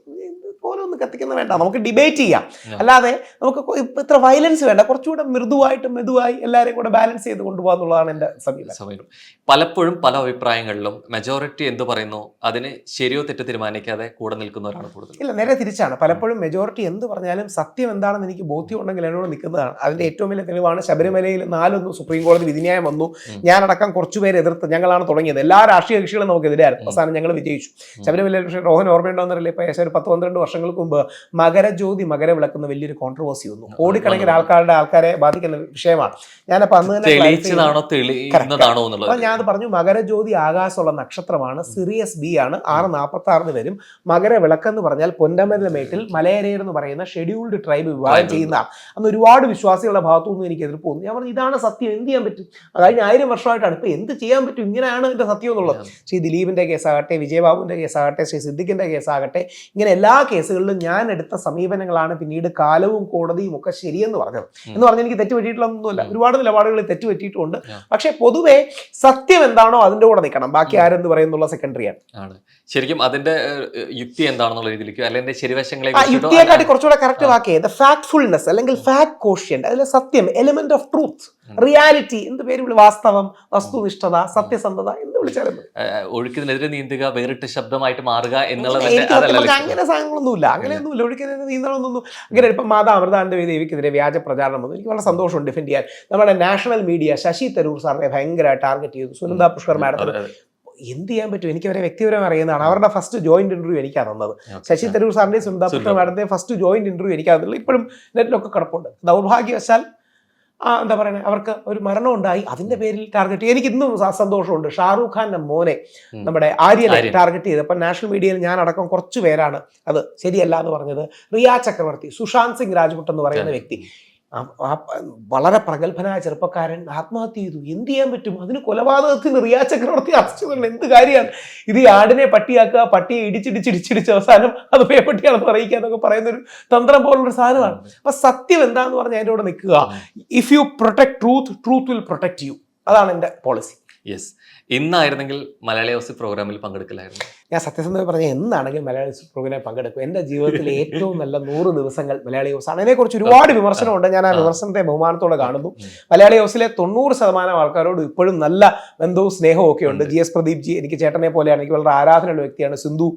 Speaker 1: കോലൊന്നും കത്തിക്കുന്ന വേണ്ട, നമുക്ക് ഡിബേറ്റ് ചെയ്യാം. അല്ലാതെ നമുക്ക് ഇത്ര വയലൻസ് വേണ്ട, കുറച്ചുകൂടെ മൃദുവായിട്ട് മെതുവായി എല്ലാവരെയും കൂടെ ബാലൻസ് ചെയ്ത് കൊണ്ടുപോകാന്നുള്ളതാണ് എൻ്റെ സമീപനം.
Speaker 2: പലപ്പോഴും പല അഭിപ്രായങ്ങളിലും മെജോറിറ്റി എന്ത് പറയുന്നു അതിന് ശരിയോ തെറ്റോ തീരുമാനിക്കാതെ കൂടെ നിൽക്കുന്നവരാണ് കൂടുതൽ.
Speaker 1: ഇല്ല, നേരെ തിരിച്ചാണ്. പലപ്പോഴും മെജോറിറ്റി എന്ത് പറഞ്ഞാലും സത്യം എന്താണെന്ന് എനിക്ക് ബോധ്യം ഉണ്ടെങ്കിൽ എന്നോട് നിൽക്കുന്നതാണ്. അതിന്റെ ഏറ്റവും വലിയ തെളിവാണ് ശബരിമലയിൽ 4-1 സുപ്രീം കോടതി വിധിന്യായം വന്നു. ഞാനടക്കം കുറച്ചുപേരെ എതിർത്ത് ഞങ്ങളാണ് തുടങ്ങിയത്. എല്ലാ രാഷ്ട്രീയ കക്ഷികളും നമുക്കെതിരായിരുന്നു. അവസാനം ഞങ്ങൾ വിജയിച്ചു. ശബരിമലയിൽ പക്ഷേ റോഹൻ ഓർമ്മയുണ്ടോന്നറിയില്ല, ഇപ്പൊ ഏകദേശം ഒരു 10-12 വർഷങ്ങൾക്ക് മുമ്പ് മകരജ്യോതി മകരവിളക്കുന്ന വലിയൊരു കോൺട്രവേഴ്സി വന്നു. കോടിക്കണക്കിന് ആൾക്കാരെ ബാധിക്കുന്ന വിഷയമാണ്. ഞാനപ്പോൾ അന്ന് തന്നെ ഞാനത് പറഞ്ഞു, മകരജ്യോതി ആകാശമുള്ള നക്ഷത്രമാണ്, സിറിയസ് ബി ആണ്, 6:46 വരും. മകരവിളക്കെന്ന് പറഞ്ഞാൽ പൊന്നമല മേട്ടിൽ മലയരയർ എന്ന് പറയുന്ന ഷെഡ്യൂൾഡ് ട്രൈബ് വിവാഹം ചെയ്യുന്നതാണ്. അന്ന് ഒരുപാട് വിശ്വാസികളുടെ ഭാഗത്തുനിന്നും എനിക്ക് എതിർപ്പ് തോന്നി. ഞാൻ പറഞ്ഞു ഇതാണ് സത്യം, എന്ത് ചെയ്യാൻ പറ്റും, കഴിഞ്ഞ 1000 വർഷമായിട്ടാണ്, ഇപ്പൊ എന്ത് ചെയ്യാൻ പറ്റും, ഇങ്ങനെയാണ് ഇതിന്റെ സത്യം എന്നുള്ളത്. ശ്രീ ദിലീപിന്റെ കേസാകട്ടെ, വിജയബാബുവിന്റെ കേസാകട്ടെ, ശ്രീ സിദ്ദിഖിന്റെ കേസാകട്ടെ, ഇങ്ങനെ എല്ലാ കേസുകളിലും ഞാൻ എടുത്ത സമീപനങ്ങളാണ് പിന്നീട് കാലവും കോടതിയും ഒക്കെ ശരിയെന്ന് പറഞ്ഞത്. എന്ന് പറഞ്ഞാൽ എനിക്ക് തെറ്റുപറ്റിയിട്ടുള്ളതൊന്നുമില്ല, ഒരുപാട് നിലപാടുകളിൽ തെറ്റുപറ്റിയിട്ടുണ്ട്. പക്ഷെ പൊതുവെ സത്യം എന്താണോ അതിന്റെ കൂടെ നിൽക്കണം, ബാക്കി ആരെന്ത് പറയുന്നുള്ള സെക്കൻഡറിയാണ്.
Speaker 2: ശരിക്കും അതിന്റെ യുക്തി എന്താണെന്നുള്ള രീതിയിലേക്ക് അല്ലെങ്കിൽ ശരിവശങ്ങളെ
Speaker 1: യുക്തിയെക്കാട്ടി കുറച്ചുകൂടെ കറക്റ്റ് വാക്കിയേ ഫാക്ട്ഫുൾനെസ് അല്ലെങ്കിൽ ഫാക്ട് കോഷ്യന്റ്, അതിലെ സത്യം, എലിമെന്റ് ഓഫ് ട്രൂത്ത്, റിയാലിറ്റി, എന്ത് പേര് വാസ്തവം, വസ്തുനിഷ്ഠത, സത്യസന്ധത, എന്ത് വിളിച്ചാലും
Speaker 2: ഒഴുക്കിനെതിരെ നീന്തുക, വേറിട്ട ശബ്ദമായിട്ട് മാറുക എന്നുള്ളത്
Speaker 1: അങ്ങനെ സാധനങ്ങളൊന്നുമില്ല, അങ്ങനെയൊന്നുമില്ല. ഒഴുക്കിനെതിരെ നീന്തണമെന്നൊന്നും അങ്ങനെ. ഇപ്പം മാതാ അമൃതാനന്ദ ദേവിക്കെതിരെ വ്യാജ പ്രചാരണം വന്നു. എനിക്ക് വളരെ സന്തോഷമുണ്ട് ഡിഫെൻഡ് ചെയ്യാൻ. നമ്മുടെ നാഷണൽ മീഡിയ ശശി തരൂർ സാറിനെ ഭയങ്കരമായി ടാർഗറ്റ് ചെയ്തു. സുനന്ദ പുഷ്കർ മാഡത്തിന് എന്ത് ചെയ്യാൻ പറ്റും, എനിക്ക് അവരെ വ്യക്തിപരമായി അറിയുന്നതാണ്. അവരുടെ ഫസ്റ്റ് ജോയിന്റ് ഇന്റർവ്യൂ എനിക്കാണ് തന്നത്. ശശി തരൂർ സാറിന്റെ സുനന്ദ പുഷ്കർ മാഡത്തിന്റെ ഫസ്റ്റ് ജോയിന്റ് ഇന്റർവ്യൂ എനിക്കാണ് തന്നത്. ഇപ്പോഴും നെറ്റിലൊക്കെ കിടപ്പുണ്ട്. ദൗർഭാഗ്യവശാൽ എന്താ പറയുക, അവർക്ക് ഒരു മരണം ഉണ്ടായി, അതിന്റെ പേരിൽ ടാർഗറ്റ് ചെയ്യും. എനിക്ക് ഇന്നും സന്തോഷമുണ്ട്. ഷാറൂഖ് ഖാന്റെ മോനെ നമ്മുടെ ആര്യനെ ടാർഗറ്റ് ചെയ്തപ്പോൾ നാഷണൽ മീഡിയയിൽ ഞാൻ അടക്കം കുറച്ച് പേരാണ് അത് ശരിയല്ല എന്ന് പറഞ്ഞത്. റിയ ചക്രവർത്തി, സുശാന്ത് സിംഗ് രാജ്പുട്ട് എന്ന് പറയുന്ന വ്യക്തി, വളരെ പ്രഗത്ഭനായ ചെറുപ്പക്കാരൻ ആത്മഹത്യ ചെയ്തു. എന്ത് ചെയ്യാൻ പറ്റും, അതിന് കൊലപാതകത്തിന് റിയ ചക്രവർത്തി അറസ്റ്റ് ചെയ്തിട്ടുണ്ട്. എന്ത് കാര്യമാണ് ഇത്? ഈ ആടിനെ പട്ടിയാക്കുക, പട്ടിയെ ഇടിച്ചിടിച്ചിടിച്ചിടിച്ച് അവസാനം അത് പേപ്പട്ടിയാണെന്ന് അറിയിക്കുക എന്നൊക്കെ പറയുന്നൊരു തന്ത്രം പോലുള്ളൊരു സാധനമാണ്. അപ്പൊ സത്യം എന്താന്ന് പറഞ്ഞാൽ അതിൻ്റെ കൂടെ നിൽക്കുക. If you protect truth, truth will protect U. അതാണ് എൻ്റെ പോളിസി.
Speaker 2: യെസ്. ഇന്നായിരുന്നെങ്കിൽ മലയാളി ഹൗസ് പ്രോഗ്രാമിൽ പങ്കെടുക്കില്ലായിരുന്നു.
Speaker 1: ഞാൻ സത്യസന്ധമായി പറഞ്ഞാൽ എന്നാണെങ്കിലും മലയാളി ഹൗസ് പ്രോഗ്രാമിൽ പങ്കെടുക്കും. എൻ്റെ ജീവിതത്തിലെ ഏറ്റവും നല്ല 100 ദിവസങ്ങൾ മലയാളി ഹൗസ് ആണ്. അതിനെക്കുറിച്ച് ഒരുപാട് വിമർശനമുണ്ട്. ഞാൻ ആ വിമർശനത്തെ ബഹുമാനത്തോടെ കാണുന്നു. മലയാളി ഹൗസിലെ 90% ആൾക്കാരോട് ഇപ്പോഴും നല്ല ബന്ധവും സ്നേഹവും ഒക്കെ ഉണ്ട്. GS പ്രദീപ് ജി എനിക്ക് ചേട്ടനെ പോലെയാണ്, എനിക്ക് വളരെ ആരാധനയുള്ള വ്യക്തിയാണ്. സിന്ധു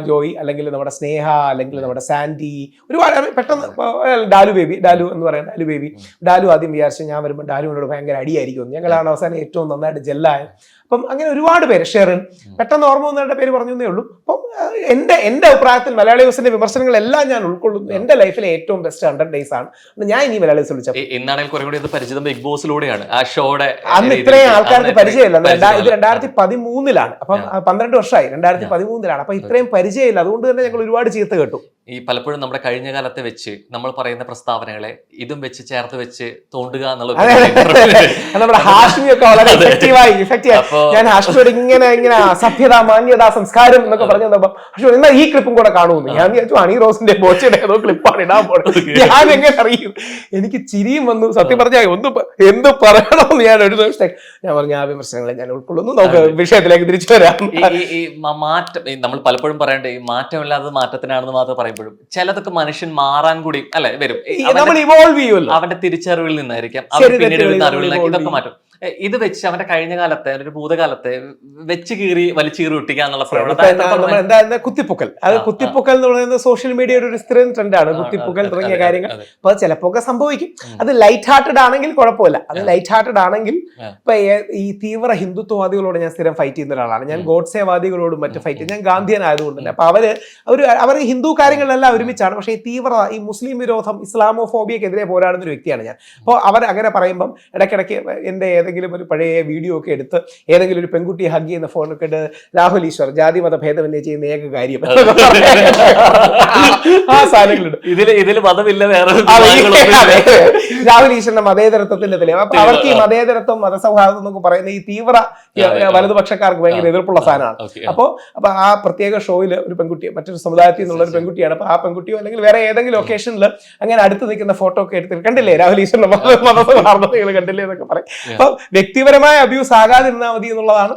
Speaker 1: ജോയി, അല്ലെങ്കിൽ നമ്മുടെ സ്നേഹ, അല്ലെങ്കിൽ നമ്മുടെ സാൻഡി, ഒരുപാട് പെട്ടെന്ന് ഡാലു ബേബി, ഡാലു എന്ന് പറയുന്നത് ഡാലു ബേബി. ഡാലു ആദ്യം വിചാരിച്ചു ഞാൻ വരുമ്പോൾ ഡാലുവിനോട് ഭയങ്കര അടിയായിരിക്കും. ഞങ്ങളാണ് അവസാനം ഏറ്റവും നന്നായിട്ട് ജെല്ലായത്. അപ്പം അങ്ങനെ ഒരുപാട് പേര്, ഷെറിൻ, പെട്ടെന്ന് ഓർമ്മ വന്നവരുടെ പേര് പറഞ്ഞു എന്നേ ഉള്ളൂ. അപ്പം എൻ്റെ അഭിപ്രായത്തിൽ മലയാളി ഹൗസിന്റെ വിമർശനങ്ങളെല്ലാം ഞാൻ ഉൾക്കൊള്ളുന്നു. എൻ്റെ ലൈഫിലെ ഏറ്റവും ബെസ്റ്റ് 100 days ആണ്. ഞാൻ ഇനി മലയാളി ഹൗസ് വിളിച്ചത്
Speaker 2: എന്നാണെങ്കിൽ കുറെ കൂടി പരിചിതം ബിഗ് ബോസിലൂടെയാണ്. ആ ഷോയുടെ
Speaker 1: അന്ന് ഇത്രയും ആൾക്കാർക്ക് പരിചയമില്ല. ഇത് 2013 അപ്പം 12 വർഷമായി. 2013 അപ്പൊ ഇത്രയും പരിചയമില്ല. അതുകൊണ്ട് തന്നെ ഞങ്ങൾ ഒരുപാട് ചീത്ത കേട്ടു.
Speaker 2: ഈ പലപ്പോഴും നമ്മുടെ കഴിഞ്ഞ കാലത്തെ വെച്ച് നമ്മൾ പറയുന്ന പ്രസ്താവനകളെ ഇതും വെച്ച് ചേർത്ത് വെച്ച് തോണ്ടുക എന്നുള്ളത്
Speaker 1: നമ്മുടെ ഹാഷ്മിയൊക്കെ വളരെ ഇഫക്റ്റീവായി ഞാൻ ഹാഷ്മിയോട് ഇങ്ങനെ സഭ്യത, മാന്യത, സംസ്കാരം എന്നൊക്കെ പറഞ്ഞു തന്നപ്പോ എന്നാൽ ഈ ക്ലിപ്പും കൂടെ കാണുമെന്ന് ഞാൻ വിചാരിച്ചു. ഹണി റോസിന്റെ ബോച്ചയുടെ ഏതോ ക്ലിപ്പാണ് ഇടാൻ പോകുന്നത്. ഞാൻ എങ്ങനെ അറിയും? എനിക്ക് ചിരിയും വന്നു. സത്യം പറഞ്ഞാൽ എന്ത് പറയണമെന്ന് ഞാൻ ഒരു ദിവസം ഞാൻ പറഞ്ഞു ആ വിമർശനങ്ങളെ ഞാൻ ഉൾക്കൊള്ളുന്നു. നമുക്ക് വിഷയത്തിലേക്ക് തിരിച്ചു വരാം.
Speaker 2: ഈ മാറ്റം നമ്മൾ പലപ്പോഴും പറയണ്ടേ, ഈ മാറ്റമില്ലാതെ മാറ്റത്തിനാണെന്ന് മാത്രം പറയും. ചിലതൊക്കെ മനുഷ്യൻ മാറാൻ കൂടി അല്ലെ വരും. അവന്റെ തിരിച്ചറിവിൽ നിന്നായിരിക്കാം, അവർ പിന്നീട് വരുന്ന അറിവിലേക്ക് ഇതൊക്കെ മാറ്റും. ഇത് വെച്ച് അവന്റെ കഴിഞ്ഞ കാലത്തെ ഒരു ഭൂതകാലത്തെ വെച്ച് കീറി വലിച്ചു കീറി ഒട്ടിക്കാന്നുള്ള
Speaker 1: പ്രവണത കുത്തിപ്പൊക്കൽ. അത് കുത്തിപ്പൊക്കൽ എന്ന് പറയുന്നത് സോഷ്യൽ മീഡിയയുടെ ഒരു സ്ഥിരം ട്രെൻഡാണ്. കുത്തിപ്പൊക്കൽ തുടങ്ങിയ കാര്യങ്ങൾ അപ്പൊ ചിലപ്പോ ഒക്കെ സംഭവിക്കും. അത് ലൈറ്റ് ഹാർട്ടഡ് ആണെങ്കിൽ കുഴപ്പമില്ല. അത് ലൈറ്റ് ഹാർട്ടഡ് ആണെങ്കിൽ ഇപ്പൊ ഈ തീവ്ര ഹിന്ദുത്വവാദികളോട് ഞാൻ സ്ഥിരം ഫൈറ്റ് ചെയ്യുന്ന ഒരാളാണ്. ഞാൻ ഗോഡ്സേവാദികളോടും മറ്റു ഫൈറ്റ് ചെയ്യും. ഞാൻ ഗാന്ധിയൻ ആയതുകൊണ്ട് തന്നെ. അപ്പൊ അവർ ഹിന്ദു കാര്യങ്ങളിലെല്ലാം ഒരുമിച്ചാണ്. പക്ഷേ ഈ തീവ്രത, ഈ മുസ്ലിം വിരോധം, ഇസ്ലാമോഫോബിയക്കെതിരെ പോരാടുന്ന ഒരു വ്യക്തിയാണ് ഞാൻ. അപ്പോൾ അവർ അങ്ങനെ പറയുമ്പം ഇടയ്ക്കിടയ്ക്ക് എൻ്റെ ഏതെങ്കിലും ഒരു പഴയ വീഡിയോ ഒക്കെ എടുത്ത് ഏതെങ്കിലും ഒരു പെൺകുട്ടിയെ ഹഗ് ചെയ്യുന്ന ഫോണൊക്കെ എടുത്ത് രാഹുൽ ഈശ്വർ ജാതി മത ഭേദമന്യേ ചെയ്യുന്ന ഏക കാര്യം ആ സാധനങ്ങളുണ്ട്.
Speaker 2: ഇതില് മതമില്ല വേറെ
Speaker 1: രാഹുൽ ഈശ്വറിന്റെ മതേതരത്വത്തിന്റെ തെളിവ്. അപ്പൊ അവർക്ക് ഈ മതേതരത്വം മതസൗഹാർദ്ദം എന്നൊക്കെ പറയുന്ന ഈ തീവ്ര വലതുപക്ഷക്കാർക്ക് ഭയങ്കര എതിർപ്പുള്ള സാധനമാണ്. അപ്പൊ ആ പ്രത്യേക ഷോയില് ഒരു പെൺകുട്ടി മറ്റൊരു സമുദായത്തിൽ നിന്നുള്ള ഒരു പെൺകുട്ടിയാണ്. അപ്പൊ ആ പെൺകുട്ടിയോ അല്ലെങ്കിൽ വേറെ ഏതെങ്കിലും ഒക്കേഷനിൽ അങ്ങനെ അടുത്ത് നിൽക്കുന്ന ഫോട്ടോ ഒക്കെ എടുത്ത് കണ്ടില്ലേ രാഹുൽ ഈശ്വറിന്റെ മതസൗഹാർദ്ദതകൾ കണ്ടില്ലേ എന്നൊക്കെ പറയും. അപ്പൊ വ്യക്തിപരമായ അബ്യൂസ് ആകാതിരുന്നാൽ മതി എന്നുള്ളതാണ്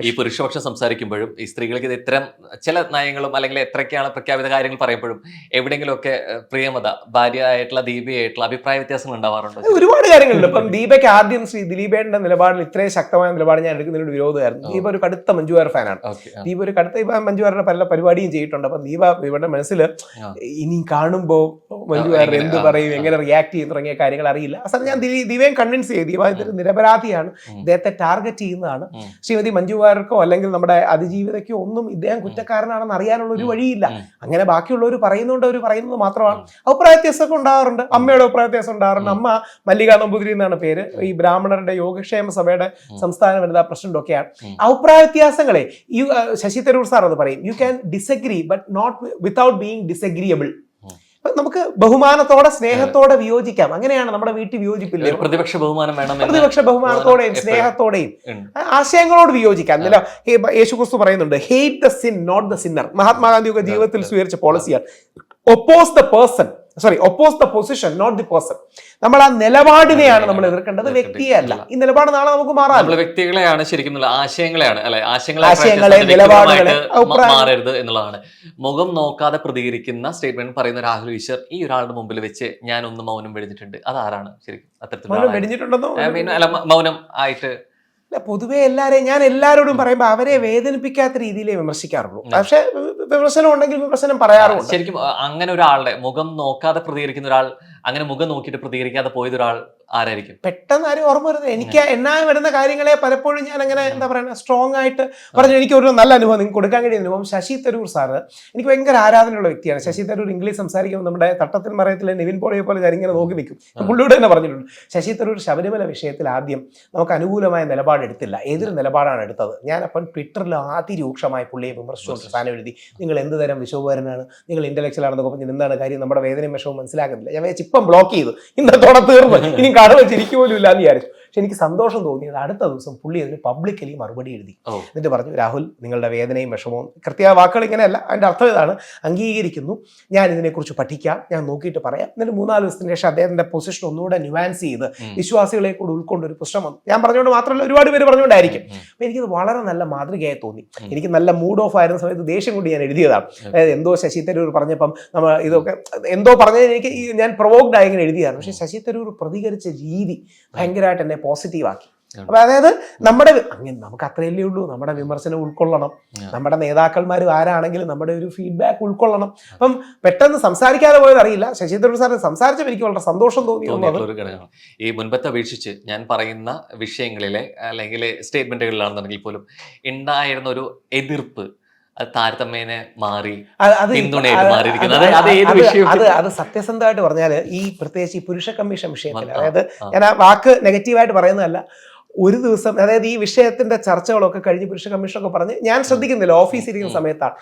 Speaker 2: ഈ പുരുഷപക്ഷം സംസാരിക്കുമ്പോഴും ഈ സ്ത്രീകൾക്ക് ഇത് ഇത്തരം ചില നയങ്ങളും അല്ലെങ്കിൽ എത്രയൊക്കെയാണ് പ്രഖ്യാപിത കാര്യങ്ങൾ പറയുമ്പോഴും എവിടെയെങ്കിലുമൊക്കെ പ്രിയമത ഭാര്യയായിട്ടുള്ള ദീപയായിട്ടുള്ള അഭിപ്രായ വ്യത്യാസങ്ങൾ ഉണ്ടാവാറുണ്ട്.
Speaker 1: ഒരുപാട് കാര്യങ്ങളുണ്ട്. ഇപ്പം ദീപയ്ക്ക് ആദ്യം ശ്രീ ദിലീപേന്റെ നിലപാടിൽ ഇത്രയും ശക്തമായ നിലപാട് ഞാൻ എടുക്കുന്നതിനോട് വിരോധമായിരുന്നു. ദീപ ഒരു കടുത്ത മഞ്ജു വാര്യർ ഫാനാണ്. ദീപ ഒരു കടുത്ത മഞ്ജു വാര്യരുടെ പല പരിപാടിയും ചെയ്തിട്ടുണ്ട്. അപ്പൊ ദീപയുടെ മനസ്സിൽ ഇനി കാണുമ്പോ മഞ്ജു വാര്യർ എന്ത് പറയും, എങ്ങനെ റിയാക്ട് ചെയ്യും തുടങ്ങിയ കാര്യങ്ങൾ അറിയില്ല. അവസാനം ഞാൻ ദീപയും കൺവിൻസ് ചെയ്തു. ദീപ ഇതൊരു നിരപരാധിയാണ്, ഇദ്ദേഹത്തെ ടാർഗറ്റ് ചെയ്യുന്നതാണ്. ശ്രീമതി മഞ്ജു വാര്യർക്കോ അല്ലെങ്കിൽ നമ്മുടെ അതിജീവിതയ്ക്കോ ഒന്നും ഇദ്ദേഹം കുറ്റക്കാരനാണെന്ന് അറിയാനുള്ള ഒരു വഴിയില്ല. അങ്ങനെ ബാക്കിയുള്ളവർ പറയുന്നുണ്ട്, അവർ പറയുന്നത് മാത്രമാണ്. അഭിപ്രായ വ്യത്യാസമൊക്കെ ഉണ്ടാവാറുണ്ട്. അമ്മയുടെ അഭിപ്രായ വ്യത്യാസം ഉണ്ടാവാറുണ്ട്. അമ്മ മല്ലിക നമ്പൂതിരി എന്നാണ് പേര്. ഈ ബ്രാഹ്മണരുടെ യോഗക്ഷേമ സഭയുടെ സംസ്ഥാന വനിതാ പ്രസിഡന്റ് ഒക്കെയാണ്. അഭിപ്രായ വ്യത്യാസങ്ങളെ ശശി തരൂർ സാർ അത് പറയും, you can disagree but not without being disagreeable. നമുക്ക് ബഹുമാനത്തോടെ സ്നേഹത്തോടെ വിയോജിക്കാം. അങ്ങനെയാണ് നമ്മുടെ വീട്ടിൽ വിയോജിപ്പില്ല.
Speaker 2: പ്രതിപക്ഷ ബഹുമാനം വേണം.
Speaker 1: പ്രതിപക്ഷ ബഹുമാനത്തോടെയും സ്നേഹത്തോടെയും ആശയങ്ങളോട് വിയോജിക്കാം. യേശുക്രിസ്തു പറയുന്നുണ്ട്, hate the sin not the sinner. മഹാത്മാഗാന്ധിയൊക്കെ ജീവിതത്തിൽ സ്വീകരിച്ച പോളിസിയാണ്. Oppose the position not the person. നമ്മൾ ആ നിലപാടിനെയാണ് നമ്മൾ എതിർക്കേണ്ടത്, വ്യക്തിയെ അല്ല. ഈ നിലപാട് നാളെ നമുക്ക് മാറാം.
Speaker 2: വ്യക്തികളെയാണ് ശരിക്കും ആശയങ്ങളെയാണ് അല്ലെ,
Speaker 1: ആശയങ്ങളെ നിലപാടുകളെ
Speaker 2: മാറരുത് എന്നുള്ളതാണ്. മുഖം നോക്കാതെ പ്രതികരിക്കുന്ന സ്റ്റേറ്റ്മെന്റ് പറയുന്ന രാഹുൽ ഈശ്വർ ഈ ഒരാളുടെ മുമ്പിൽ വെച്ച് ഞാൻ ഒന്ന് മൗനം വെടിഞ്ഞിട്ടുണ്ട്. അതാരാണ് ശരിക്കും അത്തരത്തിലുള്ള മൗനം ആയിട്ട്?
Speaker 1: പൊതുവെ ഞാൻ എല്ലാവരോടും പറയുമ്പോൾ അവരെ വേദനിപ്പിക്കാത്ത രീതിയിലേ വിമർശിക്കാറുള്ളൂ. പക്ഷെ വിമർശനം ഉണ്ടെങ്കിൽ വിമർശനം പറയാറുണ്ട്.
Speaker 2: ശരിക്കും അങ്ങനെ ഒരാളുടെ മുഖം നോക്കാതെ പ്രതികരിക്കുന്ന ഒരാൾ, അങ്ങനെ മുഖം നോക്കിയിട്ട് പ്രതികരിക്കാതെ പോയത് ഒരാൾ ആരായിരിക്കും?
Speaker 1: പെട്ടെന്ന് ആരും ഓർമ്മ വരുന്നത് എനിക്ക് എന്നായി വരുന്ന കാര്യങ്ങളെ പലപ്പോഴും ഞാൻ അങ്ങനെ എന്താ പറയുക സ്ട്രോങ് ആയിട്ട് പറഞ്ഞു. എനിക്ക് ഒരു നല്ല അനുഭവം നിങ്ങൾക്ക് കൊടുക്കാൻ കഴിയുന്ന അനുഭവം, ശശി തരൂർ സാറ് എനിക്ക് ഭയങ്കര ആരാധനയുള്ള വ്യക്തിയാണ്. ശശി തരൂർ ഇംഗ്ലീഷ് സംസാരിക്കുമ്പോൾ നമ്മുടെ തട്ടത്തിൽ മറയത്തിലെ നിവിൻ പോളിയെ പോലെ ഞാൻ ഇങ്ങനെ നോക്കി നിൽക്കും. പുള്ളിയോട് തന്നെ പറഞ്ഞിട്ടുണ്ട്. ശശി തരൂർ ശബരിമല വിഷയത്തിൽ ആദ്യം നമുക്ക് അനുകൂലമായ നിലപാടെടുത്തില്ല, എതിർ നിലപാടാണ് എടുത്തത്. ഞാനപ്പം ട്വിറ്ററിൽ അതിരൂക്ഷമായി പുള്ളിയെ വിമർശിച്ചുകൊണ്ട് സാധനം എഴുതി, നിങ്ങൾ എന്ത് തരം വിശ്വപരനാണ്, നിങ്ങൾ ഇന്റലക്ച്വൽ ആണെന്നൊക്കെ പറഞ്ഞ് എന്താണ് കാര്യം, നമ്മുടെ വേദനയും വിഷമവും മനസ്സിലാക്കുന്നില്ല. ഞാൻ ഇപ്പം ബ്ലോക്ക് ചെയ്തു, ഇന്നത്തോടെ തീർന്നു, ഇനി കട വെച്ചിരിക്കും പോലും ഇല്ല എന്ന് വിചാരിച്ചു. പക്ഷെ എനിക്ക് സന്തോഷം തോന്നിയത് അടുത്ത ദിവസം പുള്ളി അതിന് പബ്ലിക്കലി മറുപടി എഴുതി. എന്നിട്ട് പറഞ്ഞു, രാഹുൽ നിങ്ങളുടെ വേദനയും വിഷമവും, കൃത്യമായ വാക്കുകൾ ഇങ്ങനെയല്ല, അതിൻ്റെ അർത്ഥം ഇതാണ്, അംഗീകരിക്കുന്നു, ഞാൻ ഇതിനെക്കുറിച്ച് പഠിക്കാം, ഞാൻ നോക്കിയിട്ട് പറയാം. എന്നിട്ട് 3-4 ദിവസത്തിന് ശേഷം അദ്ദേഹത്തിന്റെ പൊസിഷൻ ഒന്നുകൂടെ ന്യൂവാൻസ് ചെയ്ത് വിശ്വാസികളെ കൂടെ ഉൾക്കൊണ്ടൊരു പ്രശ്നം വന്നു. ഞാൻ പറഞ്ഞുകൊണ്ട് മാത്രമല്ല ഒരുപാട് പേര് പറഞ്ഞുകൊണ്ടായിരിക്കും. അപ്പൊ എനിക്കിത് വളരെ നല്ല മാതൃകയായി തോന്നി. എനിക്ക് നല്ല മൂഡ് ഓഫ് ആയിരുന്ന സമയത്ത് ദേഷ്യം കൊണ്ട് ഞാൻ എഴുതിയതാണ്. അതായത് എന്തോ ശശി തരൂർ പറഞ്ഞപ്പം നമ്മൾ ഇതൊക്കെ എന്തോ പറഞ്ഞതിന് എനിക്ക് ഞാൻ പ്രൊവോക്ഡ് ആയി ഇങ്ങനെ എഴുതിയാണ്. പക്ഷെ ശശി തരൂർ പ്രതികരിച്ച രീതി ഭയങ്കരമായിട്ട് എന്നെ പോസിറ്റീവ് ആക്കി. അപ്പൊ അതായത് അങ്ങനെ നമുക്ക് അത്രയല്ലേ ഉള്ളൂ, നമ്മുടെ വിമർശനം ഉൾക്കൊള്ളണം. നമ്മുടെ നേതാക്കന്മാരും ആരാണെങ്കിലും നമ്മുടെ ഒരു ഫീഡ്ബാക്ക് ഉൾക്കൊള്ളണം. അപ്പം പെട്ടെന്ന് സംസാരിക്കാതെ പോയത് അറിയില്ല. ശശി തരൂർ സാർ സംസാരിച്ചപ്പോൾ എനിക്ക് വളരെ സന്തോഷം തോന്നി.
Speaker 2: ഈ മുൻപത്തെ അപേക്ഷിച്ച് ഞാൻ പറയുന്ന വിഷയങ്ങളിലെ അല്ലെങ്കിൽ സ്റ്റേറ്റ്മെന്റുകളിലാണെന്നുണ്ടെങ്കിൽ പോലും ഉണ്ടായിരുന്ന ഒരു എതിർപ്പ് താരതമ്യേന മാറി,
Speaker 1: അത് സത്യസന്ധമായിട്ട് പറഞ്ഞാൽ ഈ പ്രത്യേകിച്ച് ഈ പുരുഷ കമ്മീഷൻ വിഷയത്തിൽ, അതായത് ഞാൻ ആ വാക്ക് നെഗറ്റീവായിട്ട് പറയുന്നതല്ല, ഒരു ദിവസം അതായത് ഈ വിഷയത്തിന്റെ ചർച്ചകളൊക്കെ കഴിഞ്ഞ് പുരുഷ കമ്മീഷനൊക്കെ പറഞ്ഞ് ഞാൻ ശ്രദ്ധിക്കുന്നില്ല, ഓഫീസിലിരിക്കുന്ന സമയത്താണ്.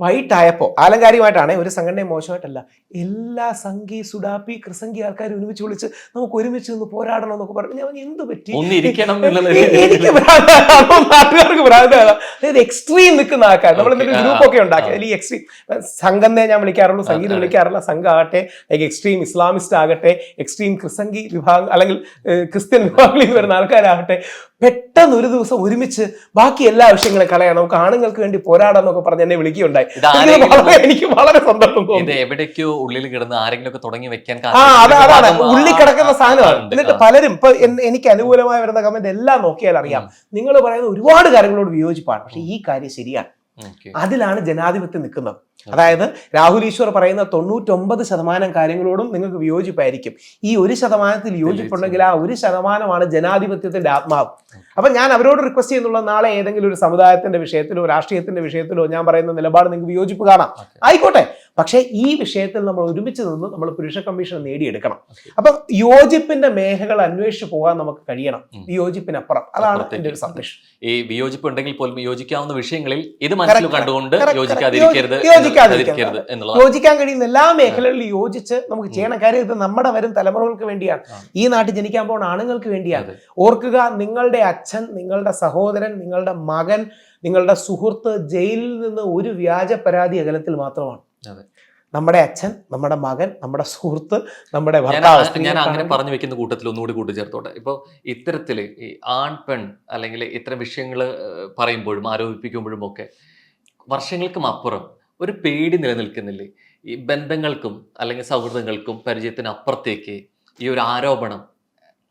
Speaker 1: വൈകിട്ടായപ്പോൾ ആലങ്കാരികമായിട്ടാണ്, ഒരു സംഘടനയും മോശമായിട്ടല്ല, എല്ലാ സംഘി സുഡാപ്പി ക്രിസംഗി ആൾക്കാർ ഒരുമിച്ച് വിളിച്ച് നമുക്ക് ഒരുമിച്ച് നിന്ന് പോരാടണം എന്നൊക്കെ പറഞ്ഞു. ഞാൻ എന്ത് പറ്റി, എനിക്ക് നാട്ടുകാർക്ക് ഭ്രാന്താണ്. അതായത് എക്സ്ട്രീം നിൽക്കുന്ന ആൾക്കാർ, നമ്മൾ എന്തെങ്കിലും ഗ്രൂപ്പൊക്കെ ഉണ്ടാക്കി, അതിൽ ഈ എക്സ്ട്രീം സംഘം ഞാൻ വിളിക്കാറുള്ളൂ, സംഗീതം വിളിക്കാറില്ല. സംഘം ആകട്ടെ, ലൈക്ക് എക്സ്ട്രീം ഇസ്ലാമിസ്റ്റ് ആകട്ടെ, എക്സ്ട്രീം ക്രിസംഗി വിഭാഗം അല്ലെങ്കിൽ ക്രിസ്ത്യൻ വിഭാഗങ്ങളിൽ വരുന്ന ആൾക്കാരാകട്ടെ, പെട്ടെന്ന് ഒരു ദിവസം ഒരുമിച്ച് ബാക്കി എല്ലാ വിഷയങ്ങളും കളയാം, നമുക്ക് ആണുങ്ങൾക്ക് വേണ്ടി പോരാടാം എന്നൊക്കെ പറഞ്ഞ് എന്നെ വിളിക്കുകയുണ്ടായി. എനിക്ക് വളരെ സന്തോഷം തോന്നി.
Speaker 2: എവിടേക്കോ ഉള്ളിൽ കിടന്ന് ആരെങ്കിലും ഒക്കെ തുടങ്ങി വെക്കാൻ,
Speaker 1: അതാണ് ഉള്ളിൽ കിടക്കുന്ന സാധനമാണ്. എന്നിട്ട് പലരും ഇപ്പൊ എനിക്ക് അനുകൂലമായി വരുന്ന കമന്റ് എല്ലാം നോക്കിയാൽ അറിയാം, നിങ്ങൾ പറയുന്ന ഒരുപാട് കാര്യങ്ങളോട് വിയോജിപ്പാണ്, പക്ഷെ ഈ കാര്യം ശരിയാണ്. അതിലാണ് ജനാധിപത്യം നിൽക്കുന്നത്. അതായത് രാഹുൽ ഈശ്വർ പറയുന്ന 99% കാര്യങ്ങളോടും നിങ്ങൾക്ക് വിയോജിപ്പായിരിക്കും. ഈ 1% യോജിപ്പുണ്ടെങ്കിൽ ആ 1% ജനാധിപത്യത്തിന്റെ ആത്മാവ്. അപ്പൊ ഞാൻ അവരോട് റിക്വസ്റ്റ് ചെയ്യുന്നുള്ള, നാളെ ഏതെങ്കിലും ഒരു സമുദായത്തിന്റെ വിഷയത്തിലോ രാഷ്ട്രീയത്തിന്റെ വിഷയത്തിലോ ഞാൻ പറയുന്ന നിലപാട് നിങ്ങൾക്ക് വിയോജിപ്പ് കാണാം, ആയിക്കോട്ടെ, പക്ഷേ ഈ വിഷയത്തിൽ നമ്മൾ ഒരുമിച്ച് നിന്ന് നമ്മൾ പുരുഷ കമ്മീഷൻ നേടിയെടുക്കണം. അപ്പൊ യോജിപ്പിന്റെ മേഖലകൾ അന്വേഷിച്ച് പോകാൻ നമുക്ക് കഴിയണം, വിയോജിപ്പിനപ്പുറം. അതാണ് എന്റെ ഒരു സബ്മിഷൻ.
Speaker 2: ഈ വിയോജിപ്പ് ഉണ്ടെങ്കിൽ പോലും യോജിക്കാവുന്ന വിഷയങ്ങളിൽ ഇത് മനസ്സിൽ കണ്ടുകൊണ്ട് യോജിക്കാതിരിക്കരുത് എന്നുള്ളത്.
Speaker 1: യോജിക്കാൻ കഴിയുന്ന എല്ലാ മേഖലകളിലും യോജിച്ച് നമുക്ക് ചെയ്യണം. കാര്യം ഇത് നമ്മുടെ വരും തലമുറകൾക്ക് വേണ്ടിയാണ്, ഈ നാട്ടിൽ ജനിക്കാൻ പോകുന്ന ആണുങ്ങൾക്ക് വേണ്ടിയാണ്. ഓർക്കുക, നിങ്ങളുടെ അച്ഛൻ, നിങ്ങളുടെ സഹോദരൻ, നിങ്ങളുടെ മകൻ, നിങ്ങളുടെ സുഹൃത്ത് ജയിലിൽ നിന്ന് ഒരു വ്യാജ പരാതി അകലത്തിൽ മാത്രമാണ്. നമ്മുടെ അച്ഛൻ, നമ്മുടെ മകൻ, നമ്മുടെ സുഹൃത്ത്, നമ്മുടെ ഭർത്താവ്.
Speaker 2: ഞാൻ അങ്ങനെ പറഞ്ഞു വെക്കുന്ന കൂട്ടത്തിൽ ഒന്നുകൂടി കൂട്ടിച്ചേർത്തോട്ടെ. ഇപ്പോൾ ഇത്തരത്തിൽ ഈ ആൺ പെൺ അല്ലെങ്കിൽ ഇത്തരം വിഷയങ്ങൾ പറയുമ്പോഴും ആരോപിപ്പിക്കുമ്പോഴും ഒക്കെ വർഷങ്ങൾക്കും അപ്പുറം ഒരു പേടി നിലനിൽക്കുന്നില്ലേ? ഈ ബന്ധങ്ങൾക്കും അല്ലെങ്കിൽ സൗഹൃദങ്ങൾക്കും പരിചയത്തിന് അപ്പുറത്തേക്ക് ഈ ഒരു ആരോപണം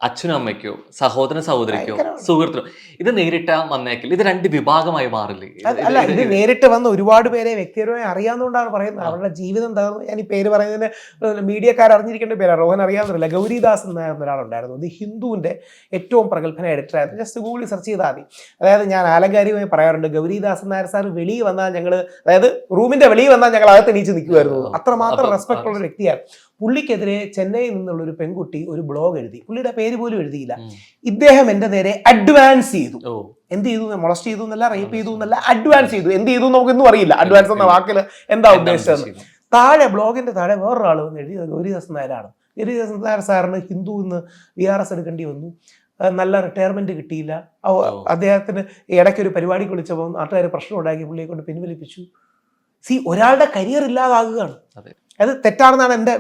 Speaker 2: അച്ഛനും അമ്മയ്ക്കോ സഹോദരൻ സഹോദരിക്കോ സുഹൃത്തിനോ ഇത് നേരിട്ട് വന്നേക്കില്ല, ഇത് രണ്ട് വിഭാഗമായി മാറില്ലേ?
Speaker 1: അല്ല, ഇത് നേരിട്ട് വന്ന് ഒരുപാട് പേരെ വ്യക്തിപരമായി അറിയാവുന്നതുകൊണ്ടാണ് പറയുന്നത്. അവരുടെ ജീവിതം തകർന്നു. ഞാൻ ഈ പേര് പറയുന്നതിന് മീഡിയക്കാർ അറിഞ്ഞിരിക്കേണ്ട പേരാണ്. റോഹൻ അറിയാവുന്നില്ല, ഗൗരിദാസ് എന്ന ഒരാളുണ്ടായിരുന്നു. ഇത് ഹിന്ദുവിന്റെ ഏറ്റവും പ്രഗത്ഭന എഡിറ്ററായിരുന്നു. ജസ്റ്റ് ഗൂഗിളിൽ സെർച്ച് ചെയ്താൽ മതി. അതായത് ഞാൻ ആലങ്കാരികമായി പറയാറുണ്ട്, ഗൗരിദാസ് നായർ സാർ വെളിയിൽ വന്നാൽ ഞങ്ങൾ, അതായത് റൂമിന്റെ വെളിയിൽ വന്നാൽ ഞങ്ങൾ അകത്ത് എണീച്ച് നിൽക്കുമായിരുന്നു. അത്രമാത്രം റെസ്പെക്ട് ഉള്ള ഒരു വ്യക്തിയാണ്. പുള്ളിക്കെതിരെ ചെന്നൈയിൽ നിന്നുള്ള ഒരു പെൺകുട്ടി ഒരു ബ്ലോഗ് എഴുതി. പുള്ളിയുടെ പേര് പോലും എഴുതിയില്ല. ഇദ്ദേഹം എന്റെ നേരെ അഡ്വാൻസ് ചെയ്തു. എന്ത് ചെയ്തു? മൊളസ്റ്റ് ചെയ്തു എന്നല്ല, റേപ്പ് ചെയ്തു എന്നല്ല, അഡ്വാൻസ് ചെയ്തു. എന്ത് ചെയ്തു നമുക്കൊന്നും അറിയില്ല. അഡ്വാൻസ് എന്ന വാക്കിൽ എന്താ ഉദ്ദേശിച്ചത്? താഴെ ബ്ലോഗിന്റെ താഴെ വേറൊരാൾ വന്ന് എഴുതിയത് ഗൗരിദാസ് നായരാണ്. ഗൗരിദാസ് നായർ സാറിന് ഹിന്ദു എന്ന് VRS എടുക്കേണ്ടി വന്നു. നല്ല റിട്ടയർമെന്റ് കിട്ടിയില്ല. അദ്ദേഹത്തിന് ഇടയ്ക്കൊരു പരിപാടിക്ക് വിളിച്ചപ്പോൾ നാട്ടുകാർ പ്രശ്നം ഉണ്ടാക്കി, പുള്ളിയെ കൊണ്ട് പിൻവലിപ്പിച്ചു. ഒരാളുടെ കരിയർ ഇല്ലാതാകുകയാണ്. അത് തെറ്റാണെന്നാണ് എൻ്റെ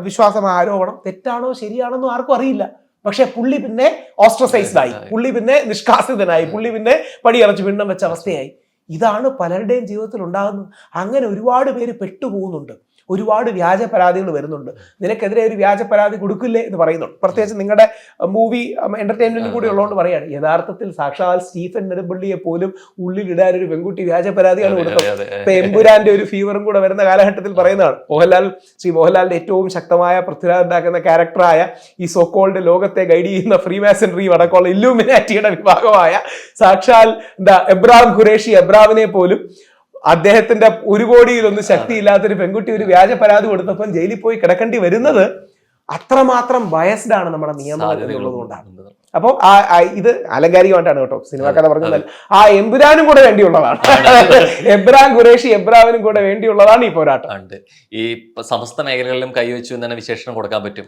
Speaker 1: വിശ്വാസം. ആരോപണം തെറ്റാണോ ശരിയാണെന്നോ ആർക്കും അറിയില്ല. പക്ഷെ പുള്ളി പിന്നെ ഓസ്ട്രസൈസ്ഡ് ആയി, പുള്ളി പിന്നെ നിഷ്കാസിതനായി, പുള്ളി പിന്നെ പടിയറച്ച് പിണ്ണം വെച്ച അവസ്ഥയായി. ഇതാണ് പലരുടെയും ജീവിതത്തിൽ ഉണ്ടാകുന്നത്. അങ്ങനെ ഒരുപാട് പേര് പെട്ടുപോകുന്നുണ്ട്. ഒരുപാട് വ്യാജ പരാതികൾ വരുന്നുണ്ട്. നിനക്കെതിരെ ഒരു വ്യാജ പരാതി കൊടുക്കില്ലേ എന്ന് പറയുന്നുണ്ട്. പ്രത്യേകിച്ച് നിങ്ങളുടെ മൂവി എന്റർടൈൻമെന്റും കൂടി ഉള്ളതുകൊണ്ട് പറയാണ്. യഥാർത്ഥത്തിൽ സാക്ഷാൽ സ്റ്റീഫൻ നെടുമ്പള്ളിയെ പോലും ഉള്ളിലിടാൻ ഒരു പെൺകുട്ടി വ്യാജ പരാതിയാണ് കൊടുത്തത്. ഇപ്പൊ എമ്പുരാന്റെ ഒരു ഫീവറും കൂടെ വരുന്ന കാലഘട്ടത്തിൽ പറയുന്നതാണ്. ശ്രീ മോഹൻലാലിന്റെ ഏറ്റവും ശക്തമായ പൃഥ്വിരാജ് ഉണ്ടാക്കുന്ന ക്യാരക്ടറായ ഈ സോക്കോൾഡ് ലോകത്തെ ഗൈഡ് ചെയ്യുന്ന ഫ്രീമാസൺറി അടക്കമുള്ള ഇല്ലുമിനാറ്റിയുടെ വിഭാഗമായ സാക്ഷാൽ എബ്രാം ഖുറേഷി എബ്രാമിനെ പോലും അദ്ദേഹത്തിന്റെ 1 കോടിയിലൊന്നും ശക്തിയില്ലാത്തൊരു പെൺകുട്ടി ഒരു വ്യാജ പരാതി കൊടുത്തപ്പം ജയിലിൽ പോയി കിടക്കേണ്ടി വരുന്നത് അത്രമാത്രം ബയസ്ഡ് ആണ് നമ്മുടെ നിയമങ്ങൾ എന്നുള്ളതുകൊണ്ടാണ്. അപ്പം ഇത് അലങ്കാരികമായിട്ടാണ് കേട്ടോ, സിനിമ കഥ പറഞ്ഞതല്ല. ആ എമ്പുരാനും കൂടെ വേണ്ടിയുള്ളതാണ്. എബ്രാം ഖുറേഷി എബ്രാമിനും കൂടെ വേണ്ടിയുള്ളതാണ് ഈ പോരാട്ടം.
Speaker 2: ഈ സമസ്ത മേഖലകളിലും കൈവച്ചു എന്ന് തന്നെ വിശേഷണം കൊടുക്കാൻ പറ്റും.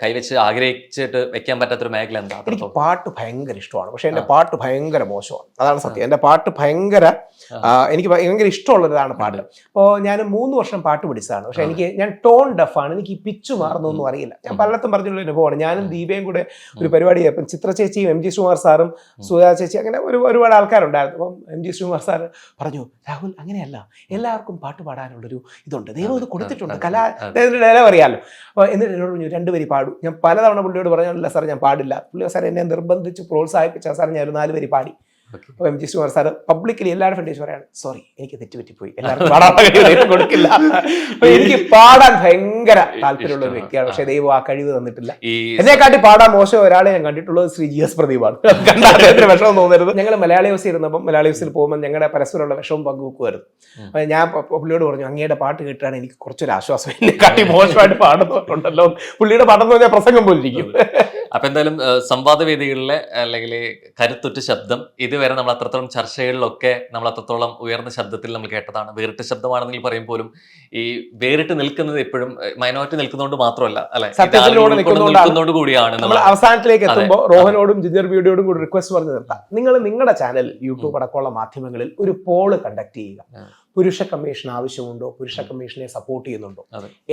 Speaker 2: കൈവച്ച് ആഗ്രഹിച്ചിട്ട് വെക്കാൻ പറ്റാത്തൊരു മേഖല എന്താ?
Speaker 1: എനിക്ക് പാട്ട് ഭയങ്കര ഇഷ്ടമാണ്, പക്ഷെ എന്റെ പാട്ട് ഭയങ്കര മോശമാണ്. അതാണ് സത്യം. എന്റെ പാട്ട് എനിക്ക് ഭയങ്കര ഇഷ്ടമുള്ളതാണ് പാട്ട്. അപ്പോൾ ഞാൻ 3 വർഷം പാട്ട് പഠിച്ചതാണ്. പക്ഷെ ഞാൻ ടോൺ ഡഫാണ്. എനിക്ക് ഈ പിച്ചു മാറുന്നൊന്നും അറിയില്ല. ഞാൻ പലയിടത്തും പറഞ്ഞുള്ള അനുഭവമാണ്. ഞാനും ദീപയും കൂടെ ഒരു പരിപാടി, ചിത്ര ചേച്ചിയും MG ശ്രീകുമാർ സാറും സുധാ ചേച്ചി, അങ്ങനെ ഒരുപാട് ആൾക്കാരുണ്ടായിരുന്നു. അപ്പം MG ശ്രീകുമാർ സാർ പറഞ്ഞു, രാഹുൽ അങ്ങനെയല്ല, എല്ലാവർക്കും പാട്ട് പാടാനുള്ളൊരു ഇതുണ്ട്, ദൈവം ഇത് കൊടുത്തിട്ടുണ്ട്, ഡയലോഗ് അറിയാമല്ലോ. അപ്പോൾ എന്നിട്ട് എന്നോട് പറഞ്ഞു 2 വരി പാടും. ഞാൻ പലതവണ പുള്ളിയോട് പറഞ്ഞില്ല സാർ ഞാൻ പാടില്ല. പുള്ളി സാർ എന്നെ നിർബന്ധിച്ച് പ്രോത്സാഹിപ്പിച്ച സാർ ഞാൻ ഒരു 4 വരി പാടി. അപ്പോൾ MG ശ്രീകുമാർ സാർ പബ്ലിക്കലി എല്ലാവരുടെ ഫ്രണ്ടേജ് പറയാണ്, സോറി എനിക്ക് തെറ്റുപറ്റിപ്പോയി, എല്ലാവർക്കും പാടാൻ കൊടുക്കില്ല. അപ്പൊ എനിക്ക് പാടാൻ ഭയങ്കര താല്പര്യമുള്ള ഒരു വ്യക്തിയാണ്. പക്ഷെ ദൈവം ആ കഴിവ് തന്നിട്ടില്ല. എന്നെക്കാട്ടി പാടാൻ മോശം ഒരാളെ ഞാൻ കണ്ടിട്ടുള്ളത് ശ്രീ GS പ്രദീപാണ്. കണ്ടാൽ വിഷമം തോന്നരുത്. ഞങ്ങൾ മലയാളി ഹൗസിൽ ഇരുന്നപ്പം, മലയാളി ഹൗസിൽ പോകുമ്പോൾ ഞങ്ങളുടെ പരസ്പരമുള്ള വിഷമം പങ്കുവെക്കുമായിരുന്നു. അപ്പൊ ഞാൻ പുള്ളിയോട് പറഞ്ഞു, അങ്ങയുടെ പാട്ട് കേട്ടാണ് എനിക്ക് കുറച്ചൊരു ആശ്വാസം, എന്നെക്കാട്ടി മോശമായിട്ട് പാടുന്നുണ്ടല്ലോ. പുള്ളിയുടെ പാട്ടെന്ന് പറഞ്ഞാൽ പ്രസംഗം പോലിരിക്കും.
Speaker 2: അപ്പൊ എന്തായാലും സംവാദ വേദികളിലെ അല്ലെങ്കിൽ കരുത്തുറ്റ ശബ്ദം ഇതുവരെ നമ്മൾ അത്രത്തോളം ചർച്ചകളിലൊക്കെ നമ്മൾ അത്രത്തോളം ഉയർന്ന ശബ്ദത്തിൽ നമ്മൾ കേട്ടതാണ്. വേറിട്ട ശബ്ദമാണെന്ന് പറയുമ്പോഴും ഈ വേറിട്ട് നിൽക്കുന്നത് എപ്പോഴും മൈനോറിറ്റി നിൽക്കുന്നതുകൊണ്ട് മാത്രമല്ല, അല്ലെ, നിൽക്കുന്നതുകൊണ്ട് കൂടിയാണ്.
Speaker 1: നമ്മൾ അവസാനത്തിലേക്ക് എത്തുമ്പോൾ റോഹനോടും ജിഞ്ചർ ബീഡിയോടും കൂടി റിക്വസ്റ്റ് പറഞ്ഞു നിർത്താം. നിങ്ങൾ നിങ്ങളുടെ ചാനൽ, യൂട്യൂബ് അടക്കമുള്ള മാധ്യമങ്ങളിൽ ഒരു പോള് കണ്ടക്ട് ചെയ്യുക. പുരുഷ കമ്മീഷൻ ആവശ്യമുണ്ടോ, പുരുഷ കമ്മീഷനെ സപ്പോർട്ട് ചെയ്യുന്നുണ്ടോ?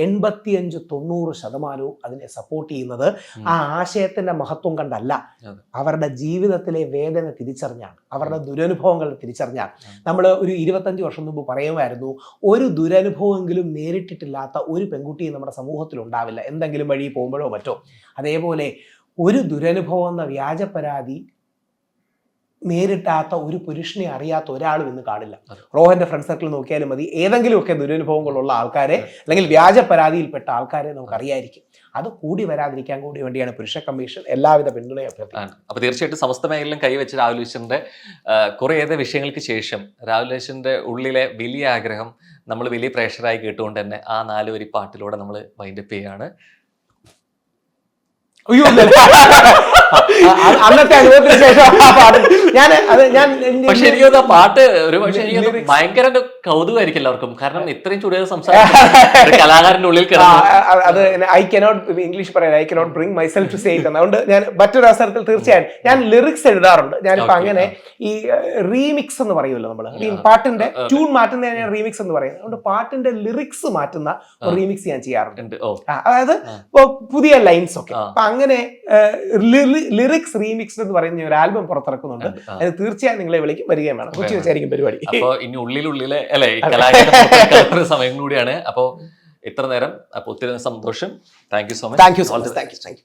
Speaker 1: 85-90% അതിനെ സപ്പോർട്ട് ചെയ്യുന്നത് ആ ആശയത്തിന്റെ മഹത്വം കണ്ടല്ല, അവരുടെ ജീവിതത്തിലെ വേദന തിരിച്ചറിഞ്ഞാണ്, അവരുടെ ദുരനുഭവങ്ങൾ തിരിച്ചറിഞ്ഞാണ്. നമ്മൾ ഒരു 25 വർഷം മുമ്പ് പറയുമായിരുന്നു, ഒരു ദുരനുഭവമെങ്കിലും നേരിട്ടിട്ടില്ലാത്ത ഒരു പെൺകുട്ടിയും നമ്മുടെ സമൂഹത്തിൽ ഉണ്ടാവില്ല, എന്തെങ്കിലും വഴി പോകുമ്പോഴോ മറ്റോ. അതേപോലെ ഒരു ദുരനുഭവം എന്ന വ്യാജ പരാതി നേരിട്ടാത്ത ഒരു പുരുഷനെ അറിയാത്ത ഒരാളും ഇന്ന് കാണില്ല. റോഹന്റെ ഫ്രണ്ട് സർക്കിൾ നോക്കിയാലും മതി, ഏതെങ്കിലുമൊക്കെ ദുരനുഭവങ്ങളുള്ള ആൾക്കാരെ അല്ലെങ്കിൽ വ്യാജ പരാതിയിൽപ്പെട്ട ആൾക്കാരെ നമുക്ക് അറിയായിരിക്കും. അത് കൂടി വരാതിരിക്കാൻ കൂടി വേണ്ടിയാണ് പുരുഷ കമ്മീഷൻ എല്ലാവിധ പിന്തുണയും അഭ്യർത്ഥിക്കുന്നത്.
Speaker 2: അപ്പൊ തീർച്ചയായിട്ടും സമസ്ത മേഖലയിലും കൈവച്ച രാഹുൽ ഈശ്വറിന്റെ കുറേയേറെ വിഷയങ്ങൾക്ക് ശേഷം രാഹുൽ ഈശ്വറിന്റെ ഉള്ളിലെ വലിയ ആഗ്രഹം നമ്മൾ വലിയ പ്രേഷറായി കേട്ടുകൊണ്ട് തന്നെ ആ 4 വരി പാട്ടിലൂടെ നമ്മൾ വൈൻഡപ്പ് ചെയ്യാണ്.
Speaker 1: അയ്യോ അന്നത്തെ അനുഭവത്തിന് ശേഷം ആ പാട്ട് ഞാൻ
Speaker 2: പക്ഷെ എനിക്ക് തോന്നുന്നു ആ പാട്ട് ഒരു പക്ഷെ എനിക്ക് തോന്നുന്നു ഭയങ്കര കൗതുകമായിരിക്കും എല്ലാവർക്കും. കാരണം ഇത്രയും ചുടിയത് സംസാരിച്ച കലാകാരന്റെ ഉള്ളിൽ
Speaker 1: അത് ഐ കനോട്ട് ഇംഗ്ലീഷ് പറയാൻ I cannot bring myself to say it. അതുകൊണ്ട് ഞാൻ മറ്റൊരു അവസരത്തിൽ തീർച്ചയായും ഞാൻ ലിറിക്സ് എഴുതാറുണ്ട്. ഞാനിപ്പോ അങ്ങനെ ഈ റീമിക്സ് എന്ന് പറയുമല്ലോ നമ്മള്, ഈ പാട്ടിന്റെ ട്യൂൺ മാറ്റുന്ന റീമിക്സ് എന്ന് പറയുന്നത്. അതുകൊണ്ട് പാട്ടിന്റെ ലിറിക്സ് മാറ്റുന്ന റീമിക്സ് ഞാൻ ചെയ്യാറുണ്ട്. അതായത് പുതിയ ലൈൻസ് ഒക്കെ. അപ്പൊ അങ്ങനെ ലിറിക്സ് റീമിക്സ് എന്ന് പറയുന്ന ഒരു ആൽബം പുറത്തിറക്കുന്നുണ്ട്. അത് തീർച്ചയായും നിങ്ങളെ വിളിക്കും, വരികയും വേണം. കൊച്ചി വെച്ചായിരിക്കും പരിപാടി.
Speaker 2: അപ്പൊ ഇനി ഉള്ളിലെ അല്ലെ കലാകാരൻ സമയം കൂടിയാണ്. അപ്പൊ ഇത്ര നേരം അപ്പൊ ഒത്തിരി സന്തോഷം. Thank you so much.
Speaker 1: Thank you so much. Thank you.